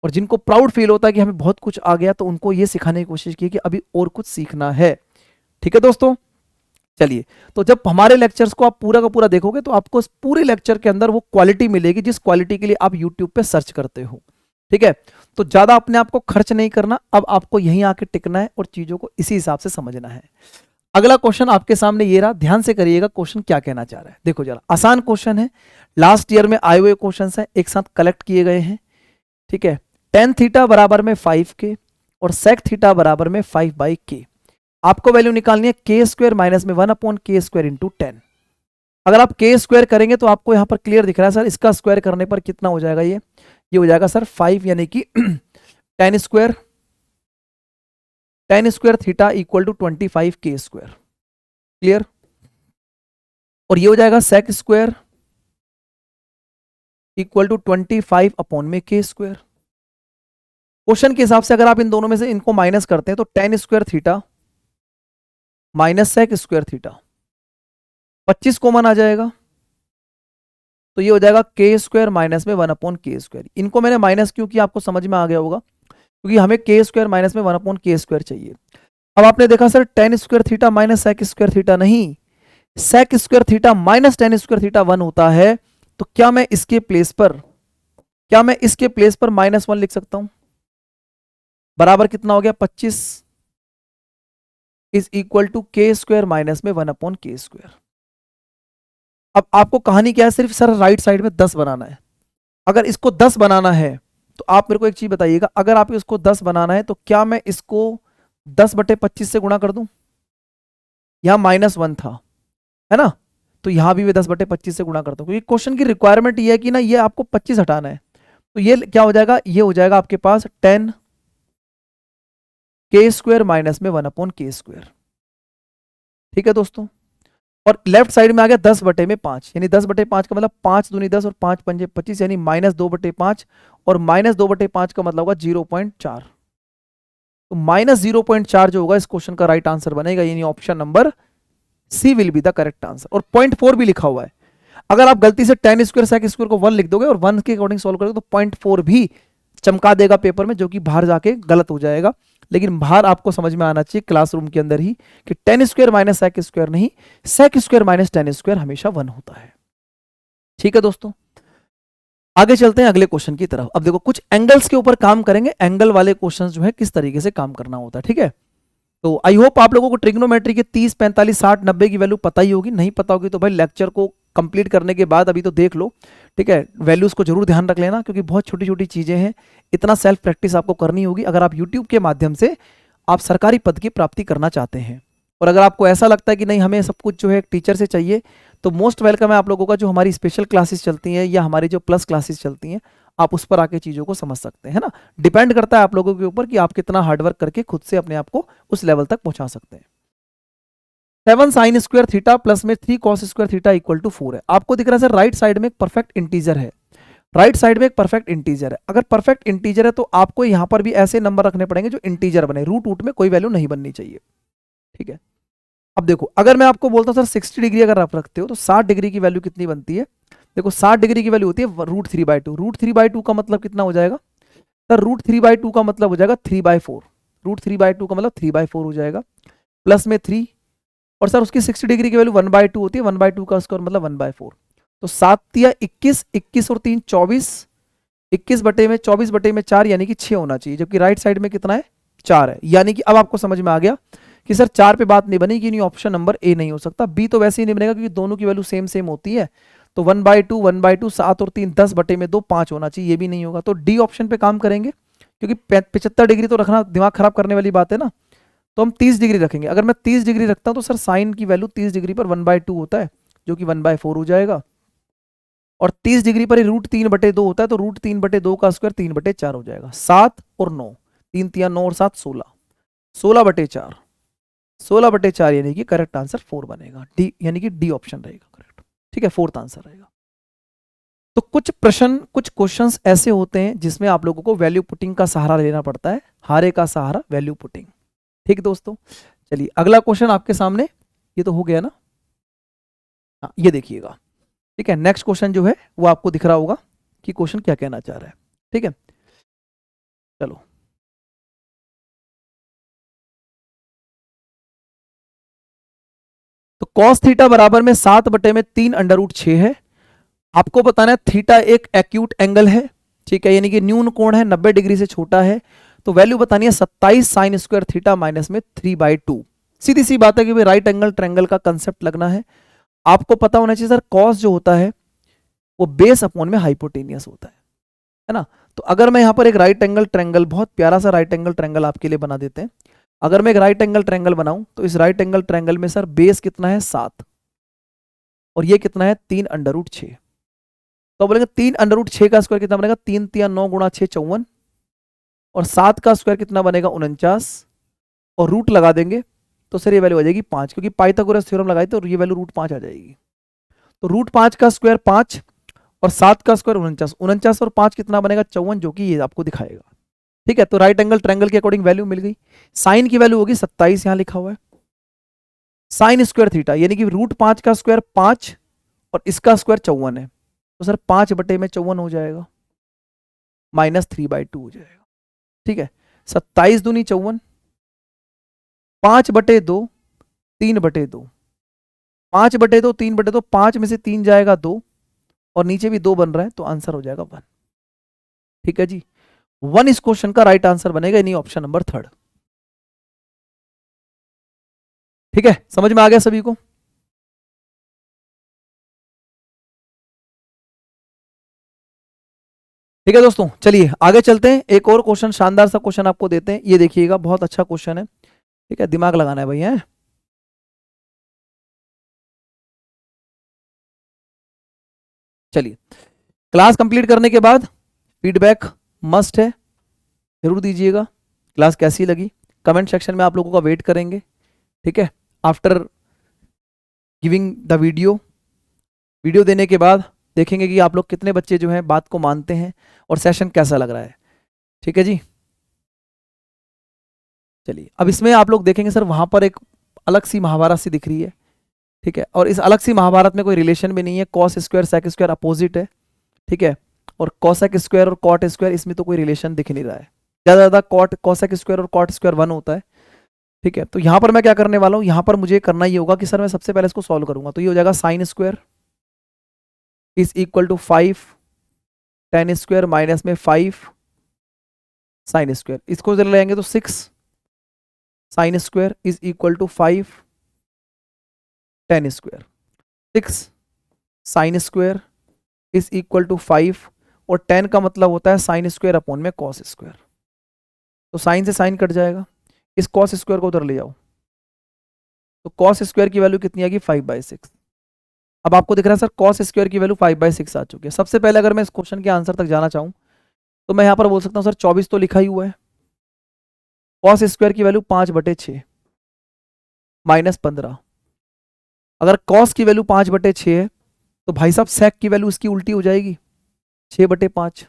और जिनको प्राउड फील होता है कि हमें बहुत कुछ आ गया, तो उनको ये सिखाने की कोशिश की कि अभी और कुछ सीखना है, ठीक है दोस्तों। चलिए, तो जब हमारे लेक्चर्स को आप पूरा का पूरा देखोगे तो आपको इस पूरे लेक्चर के अंदर वो क्वालिटी मिलेगी जिस क्वालिटी के लिए आप यूट्यूब पे सर्च करते हो। ठीक है, तो ज्यादा अपने आप को खर्च नहीं करना, अब आपको यहीं आके टिकना है और चीजों को इसी हिसाब से समझना है। अगला क्वेश्चन आपके सामने ये रहा, ध्यान से करिएगा क्वेश्चन क्या कहना चाह रहा है। देखो जरा, आसान क्वेश्चन है, लास्ट ईयर में आए हुए क्वेश्चन है, एक साथ कलेक्ट किए गए हैं। ठीक है, टेन थीटा बराबर में 5k और सेक थीटा बराबर में 5/k। आपको वैल्यू निकालनी है के स्क्वायर माइनस में 1/k स्क्वायर इंटू 10। अगर आप के स्क्वायर करेंगे तो आपको यहां पर क्लियर दिख रहा है सर, इसका स्क्वायर करने पर कितना हो जाएगा, ये हो जाएगा सर 5, यानी कि ten square theta equal to 25k square. Clear? और ये हो जाएगा sec square equal to 25/k square. Question के हिसाब से अगर आप इन दोनों में से इनको माइनस करते हैं तो tan square theta minus sec square theta 25 common आ जाएगा, तो ये हो जाएगा के स्क्वायर माइनस में 1/k स्क्वायर। इनको मैंने माइनस क्यों किया आपको समझ में आ गया होगा, क्योंकि हमें के स्क्वायर माइनस में 1/k स्क्वायर चाहिए। अब आपने देखा sir ten square theta minus sec square theta नहीं, sec square theta minus ten square theta 1 होता है। तो क्या मैं इसके प्लेस पर -1 लिख सकता हूं? बराबर कितना हो गया 25 इज इक्वल टू के स्क्वायर माइनस में 1/k स्क्वायर। अब आपको कहानी क्या है, सिर्फ सर राइट साइड में 10 बनाना है। अगर इसको 10 बनाना है तो आप मेरे को एक चीज बताइएगा, अगर आप इसको 10 बनाना है तो क्या मैं इसको 10/25 से गुणा कर दूं? यहां -1 था, है ना, तो यहां भी मैं 10/25 से गुणा करता हूं, क्योंकि क्वेश्चन की रिक्वायरमेंट ये है कि ना ये आपको 25 हटाना है। तो ये क्या हो जाएगा, ये हो जाएगा आपके पास 10k स्क्वायर माइनस में 1/k स्क्वायर। ठीक है दोस्तों, और लेफ्ट साइड में आ गया 10/5, यानी 10/5 का मतलब 5 दूनी 10 और 5 पंजे 25, यानी -2/5, और -2/5 का मतलब होगा 0.4। तो -0.4 जो होगा इस क्वेश्चन का राइट आंसर बनेगा, यानी option number C will be the correct answer. और 0.4 भी लिखा हुआ है, अगर आप गलती से टेन स्क्वायर सेक स्क्वायर को 1 लिख दोगे और 1 के अकॉर्डिंग सॉल्व करोगे तो 0.4 भी चमका देगा पेपर में, जो कि बाहर जाके गलत हो जाएगा। लेकिन बाहर आपको समझ में आना चाहिए क्लासरूम के अंदर ही कि ten square minus sec square नहीं, sec square minus ten square हमेशा 1 होता है। ठीक है दोस्तों, आगे चलते हैं अगले क्वेश्चन की तरफ। अब देखो कुछ एंगल्स के ऊपर काम करेंगे, एंगल वाले क्वेश्चन जो है किस तरीके से काम करना होता है। ठीक है, तो आई होप आप लोगों को ट्रिग्नोमेट्री के 30, 45, 60, 90 की वैल्यू पता ही होगी। नहीं पता होगी तो भाई लेक्चर को कंप्लीट करने के बाद अभी तो देख लो। ठीक है, वैल्यूज को जरूर ध्यान रख लेना, क्योंकि बहुत छोटी छोटी चीजें हैं, इतना सेल्फ प्रैक्टिस आपको करनी होगी अगर आप यूट्यूब के माध्यम से आप सरकारी पद की प्राप्ति करना चाहते हैं। और अगर आपको ऐसा लगता है कि नहीं हमें सब कुछ जो है एक टीचर से चाहिए, तो मोस्ट वेलकम है आप लोगों का, जो हमारी स्पेशल क्लासेस चलती हैं या हमारी जो प्लस क्लासेस चलती हैं, आप उस पर आके चीज़ों को समझ सकते हैं, है ना। डिपेंड करता है आप लोगों के ऊपर कि आप कितना हार्डवर्क करके खुद से अपने आप को उस लेवल तक पहुंचा सकते हैं। 7 साइन स्क्वायर थीटा प्लस में 3 cos square theta equal to 4 है। आपको दिख रहा है सर राइट साइड में एक परफेक्ट इंटीजर है, राइट साइड में एक परफेक्ट इंटीजर है। अगर परफेक्ट इंटीजर है तो आपको यहां पर भी ऐसे नंबर रखने पड़ेंगे जो इंटीजर बने, रूट रूट में कोई वैल्यू नहीं बननी चाहिए। ठीक है, अब देखो अगर मैं आपको बोलता हूं सर 60 डिग्री अगर आप रखते हो तो 60 डिग्री की वैल्यू कितनी बनती है? देखो 60 डिग्री की वैल्यू होती है √3/2। √3/2 का मतलब कितना हो जाएगा सर? √3/2 का मतलब हो जाएगा 3/4। √3/2 का मतलब 3/4 हो जाएगा, प्लस में 3, और सर उसकी 60 डिग्री की वैल्यू 1/2 होती है, 1/2 का स्क्वायर मतलब 1/4। तो 7 तिया 21, 21 और 3 24, 21/24/4 यानी कि 6 होना चाहिए, जबकि राइट साइड में कितना है 4 है। यानी कि अब आपको समझ में आ गया कि सर 4 पे बात नहीं बनी, कि नहीं ऑप्शन नंबर ए नहीं हो सकता। बी तो वैसे ही नहीं बनेगा क्योंकि दोनों की वैल्यू सेम सेम होती है। तो 1/2 1/2 7 और 3 10/2 5 होना चाहिए, ये भी नहीं होगा। तो डी ऑप्शन पे काम करेंगे, क्योंकि 75 डिग्री तो रखना दिमाग खराब करने वाली बात है ना। तो हम 30 डिग्री रखेंगे। अगर मैं 30 डिग्री रखता हूं तो सर साइन की वैल्यू 30 डिग्री पर 1/2 होता है, जो कि 1/4 हो जाएगा। और 30 डिग्री पर ही √3/2 होता है, तो √3/2 का स्क्वायर 3/4 हो जाएगा। 7 और 9, 3 तिया 9 और 7 16, 16/4, 16/4 यानी कि करेक्ट आंसर 4 बनेगा, डी यानी कि डी ऑप्शन रहेगा करेक्ट। ठीक है, फोर्थ आंसर रहेगा। तो कुछ प्रश्न कुछ क्वेश्चंस ऐसे होते हैं जिसमें आप लोगों को वैल्यू पुटिंग का सहारा लेना पड़ता है, हारे का सहारा वैल्यू पुटिंग। ठीक है दोस्तों, चलिए अगला क्वेश्चन आपके सामने, ये तो हो गया ना, हाँ ये देखिएगा। ठीक है, नेक्स्ट क्वेश्चन जो है वो आपको दिख रहा होगा कि क्वेश्चन क्या कहना चाह रहा है। ठीक है, चलो तो कॉस थीटा बराबर में 7/3 अंडर रूट 6 है। आपको बताना है थीटा एक एक्यूट एंगल है, ठीक है, यानी कि न्यून कोण है, 90 डिग्री से छोटा है। तो वैल्यू बतानी है 27 साइन स्क्वायर थीटा माइनस में 3/2। सीधी सी बात है कि भाई राइट एंगल ट्रायंगल का कंसेप्ट लगना है। आपको पता होना चाहिए सर कॉस जो होता है वो बेस अपॉन में हाइपोटेनियस होता है ना। तो अगर मैं यहां पर एक राइट एंगल ट्रायंगल, बहुत प्यारा सा राइट एंगल ट्रायंगल आपके लिए बना देते हैं। अगर मैं एक राइट एंगल ट्रायंगल बनाऊं तो इस राइट एंगल ट्रायंगल में सर बेस कितना है 7 और ये कितना है 3 अंडर रूट 6। तो बोलेंगे 3 अंडर रूट 6 का स्क्वायर कितना बनेगा, 3 3 9 गुणा 6 54 और 7 का स्क्वायर कितना बनेगा 49 और रूट लगा देंगे तो सर ये वैल्यू आ जाएगी 5, क्योंकि पाइथागोरस थ्योरम लगाई तो ये वैल्यू √5 आ जाएगी। तो √5 का स्क्वायर 5 और 7 का स्क्वायर 49, 49 और 5 कितना बनेगा 54, जो कि ये आपको दिखाएगा। ठीक है, तो राइट एंगल ट्रायंगल के अकॉर्डिंग वैल्यू मिल गई। साइन की वैल्यू होगी 27, यहां लिखा हुआ है। साइन स्क्वायर थीटा यानी कि √5 का स्क्वायर 5 और इसका स्क्वायर 54 है, तो सर 5/54 हो जाएगा, माइनस 3/2 हो जाएगा। ठीक है, 27 दूनी 54, 5/2 3/2, 5/2 3/2, 5 में से 3 जाएगा 2 और नीचे भी 2 बन रहा है, तो आंसर हो जाएगा 1। ठीक है जी, 1 इस क्वेश्चन का राइट आंसर बनेगा, यानी ऑप्शन नंबर 3। ठीक है, समझ में आ गया सभी को। ठीक है दोस्तों, चलिए आगे चलते हैं। एक और क्वेश्चन, शानदार सा क्वेश्चन आपको देते हैं, ये देखिएगा, बहुत अच्छा क्वेश्चन है। ठीक है, दिमाग लगाना है भाई, है। चलिए, क्लास कंप्लीट करने के बाद फीडबैक मस्ट है, जरूर दीजिएगा। क्लास कैसी लगी कमेंट सेक्शन में आप लोगों का वेट करेंगे। ठीक है, आफ्टर गिविंग द वीडियो देने के बाद देखेंगे कि आप लोग कितने बच्चे जो हैं बात को मानते हैं और सेशन कैसा लग रहा है। ठीक है जी, चलिए अब इसमें आप लोग देखेंगे सर वहां पर एक अलग सी महाभारत सी दिख रही है। ठीक है, और इस अलग सी महाभारत में कोई रिलेशन भी नहीं है, cos square sec square opposite है। ठीक है, और कॉसेक स्क्वायर और कॉट स्क्वायर इसमें तो कोई रिलेशन दिख नहीं रहा है, ज़्यादा ज़्यादा कॉसेक स्क्वायर और कॉट स्क्वायर 1 होता है। ठीक है, तो यहाँ पर मैं क्या करने वाला हूँ, यहाँ पर मुझे करना ये होगा कि सर मैं सबसे पहले इसको सॉल्व करूंगा। तो ये हो जाएगा sine square is equal to 5 tan square minus में 5 साइन स्क्वायर, इसको ले लेंगे तो 6 sine square is equal to 5 tan square, 6 sine square is equal to 5 और tan का मतलब होता है साइन स्क्वायर अपॉन में कॉस स्क्वायर। तो साइन से साइन कट जाएगा, इस कॉस स्क्वायर को उधर ले जाओ, तो कॉस स्क्वायर की वैल्यू कितनी आएगी 5/6। अब आपको दिख रहा है सर कॉस स्क्वायर की वैल्यू 5/6 आ चुकी है। सबसे पहले अगर मैं इस क्वेश्चन के आंसर तक जाना चाहूँ तो मैं यहाँ पर बोल सकता हूँ सर 24 तो लिखा ही हुआ है, कॉस स्क्वायर की वैल्यू 5/6 माइनस 15। अगर कॉस की वैल्यू 5/6 है तो भाई साहब सेक की वैल्यू इसकी उल्टी हो जाएगी 6/5।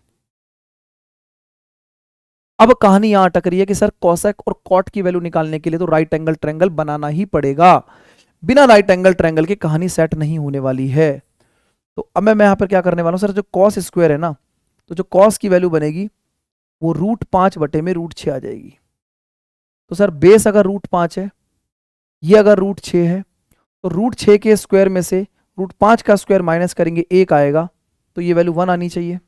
अब कहानी यहां अटक रही है कि सर कॉसेक और कॉट की वैल्यू निकालने के लिए तो राइट एंगल ट्रायंगल बनाना ही पड़ेगा, बिना राइट एंगल ट्रायंगल की कहानी सेट नहीं होने वाली है। तो अब मैं यहाँ पर क्या करने वाला हूँ सर, जो कॉस स्क्वायर है ना, तो जो कॉस की वैल्यू बनेगी वो √5/√6 आ जाएगी। तो सर बेस अगर √5 है, ये अगर √6 है, तो √6 के स्क्वायर में से √5 का स्क्वायर माइनस करेंगे 1 आएगा, तो ये वैल्यू 1 आनी चाहिए।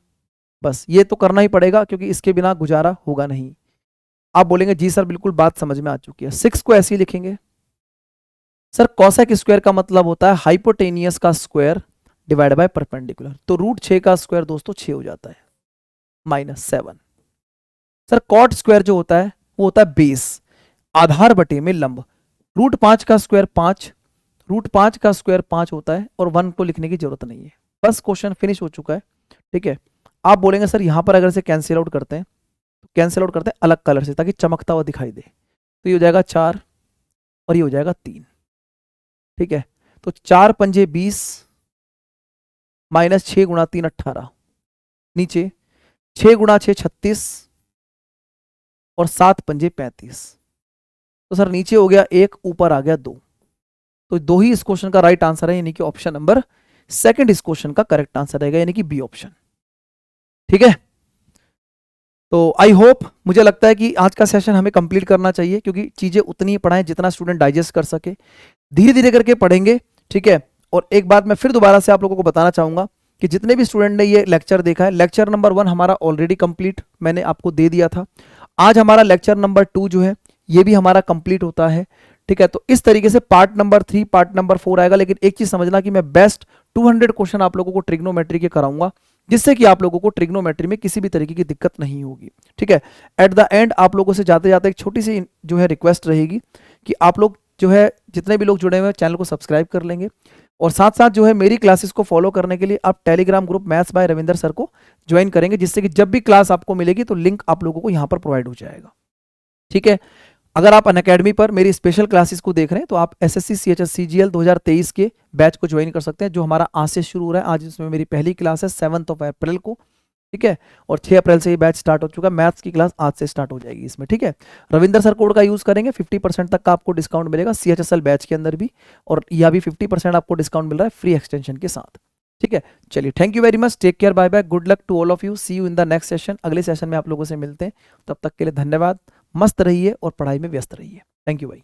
बस ये तो करना ही पड़ेगा क्योंकि इसके बिना गुजारा होगा नहीं। आप बोलेंगे जी सर बिल्कुल बात समझ में आ चुकी है। 6 को ऐसे ही लिखेंगे सर, कॉसेक स्क्वायर का मतलब होता है हाइपोटेनियस का स्क्वायर डिवाइड बाय परपेंडिकुलर, तो √6 का स्क्वायर दोस्तों 6 हो जाता है -7। सर कॉट स्क्वायर जो होता है वो होता है बेस, आधार बटे में लंब, √5 का स्क्वायर 5, √5 का स्क्वायर 5 होता है और 1 को लिखने की जरूरत नहीं है। बस क्वेश्चन फिनिश हो चुका है। ठीक है, आप बोलेंगे सर यहाँ पर अगर से कैंसिल आउट करते हैं तो कैंसिल आउट करते हैं अलग कलर से ताकि चमकता हुआ दिखाई दे, तो ये हो जाएगा 4 और ये हो जाएगा 3। ठीक है, तो 4 पंजे 20 -6 गुणा 3 18, नीचे 6 गुणा 6 36 और 7 पंजे 35। तो सर नीचे हो गया 1, ऊपर आ गया 2, तो 2 ही इस क्वेश्चन का राइट आंसर है, यानी कि ऑप्शन नंबर 2 इस क्वेश्चन का करेक्ट आंसर रहेगा, यानी कि बी ऑप्शन। ठीक है, तो आई होप, मुझे लगता है कि आज का सेशन हमें कंप्लीट करना चाहिए क्योंकि चीजें उतनी ही पढ़ाएं जितना स्टूडेंट डाइजेस्ट कर सके। धीरे धीरे करके पढ़ेंगे ठीक है। और एक बात मैं फिर दोबारा से आप लोगों को बताना चाहूंगा कि जितने भी स्टूडेंट ने ये लेक्चर देखा है, लेक्चर नंबर 1 हमारा ऑलरेडी कंप्लीट मैंने आपको दे दिया था। आज हमारा लेक्चर नंबर 2 जो है ये भी हमारा कंप्लीट होता है। ठीक है, तो इस तरीके से पार्ट नंबर 3 पार्ट नंबर 4 आएगा। लेकिन एक चीज समझना कि मैं बेस्ट 200 क्वेश्चन आप लोगों को ट्रिग्नोमेट्री के कराऊंगा, जिससे कि आप लोगों को ट्रिग्नोमेट्री में किसी भी तरीके की दिक्कत नहीं होगी। ठीक है, एट द एंड आप लोगों से जाते जाते एक छोटी सी जो है रिक्वेस्ट रहेगी कि आप लोग जो है जितने भी लोग जुड़े हुए हैं चैनल को सब्सक्राइब कर लेंगे, और साथ साथ जो है मेरी क्लासेस को फॉलो करने के लिए आप Telegram group maths by Ravinder sir को ज्वाइन करेंगे, जिससे कि जब भी क्लास आपको मिलेगी तो लिंक आप लोगों को यहाँ पर प्रोवाइड हो जाएगा। ठीक है, अगर आप अनअकैडमी पर मेरी स्पेशल क्लासेस को देख रहे हैं तो आप एसएससी सीएचएस सीजीएल 2023 के बैच को ज्वाइन कर सकते हैं, जो हमारा आज से शुरू हो रहा है। आज इसमें मेरी पहली क्लास है 7 अप्रैल को। ठीक है, और 6 अप्रैल से ये बैच स्टार्ट हो चुका है। मैथ्स की क्लास आज से स्टार्ट हो जाएगी इसमें। ठीक है, रविंदर सर कोड का यूज करेंगे, 50% तक का आपको डिस्काउंट मिलेगा सीएचएसएल बैच के अंदर भी, और यह भी 50% आपको डिस्काउंट मिल रहा है फ्री एक्सटेंशन के साथ। ठीक है, चलिए thank you very much, take care, bye bye, good luck to all of you, see you in the next session. अगले सेशन में आप लोगों से मिलते हैं, तब तक के लिए धन्यवाद, मस्त रहिए और पढ़ाई में व्यस्त रहिए। थैंक यू भाई।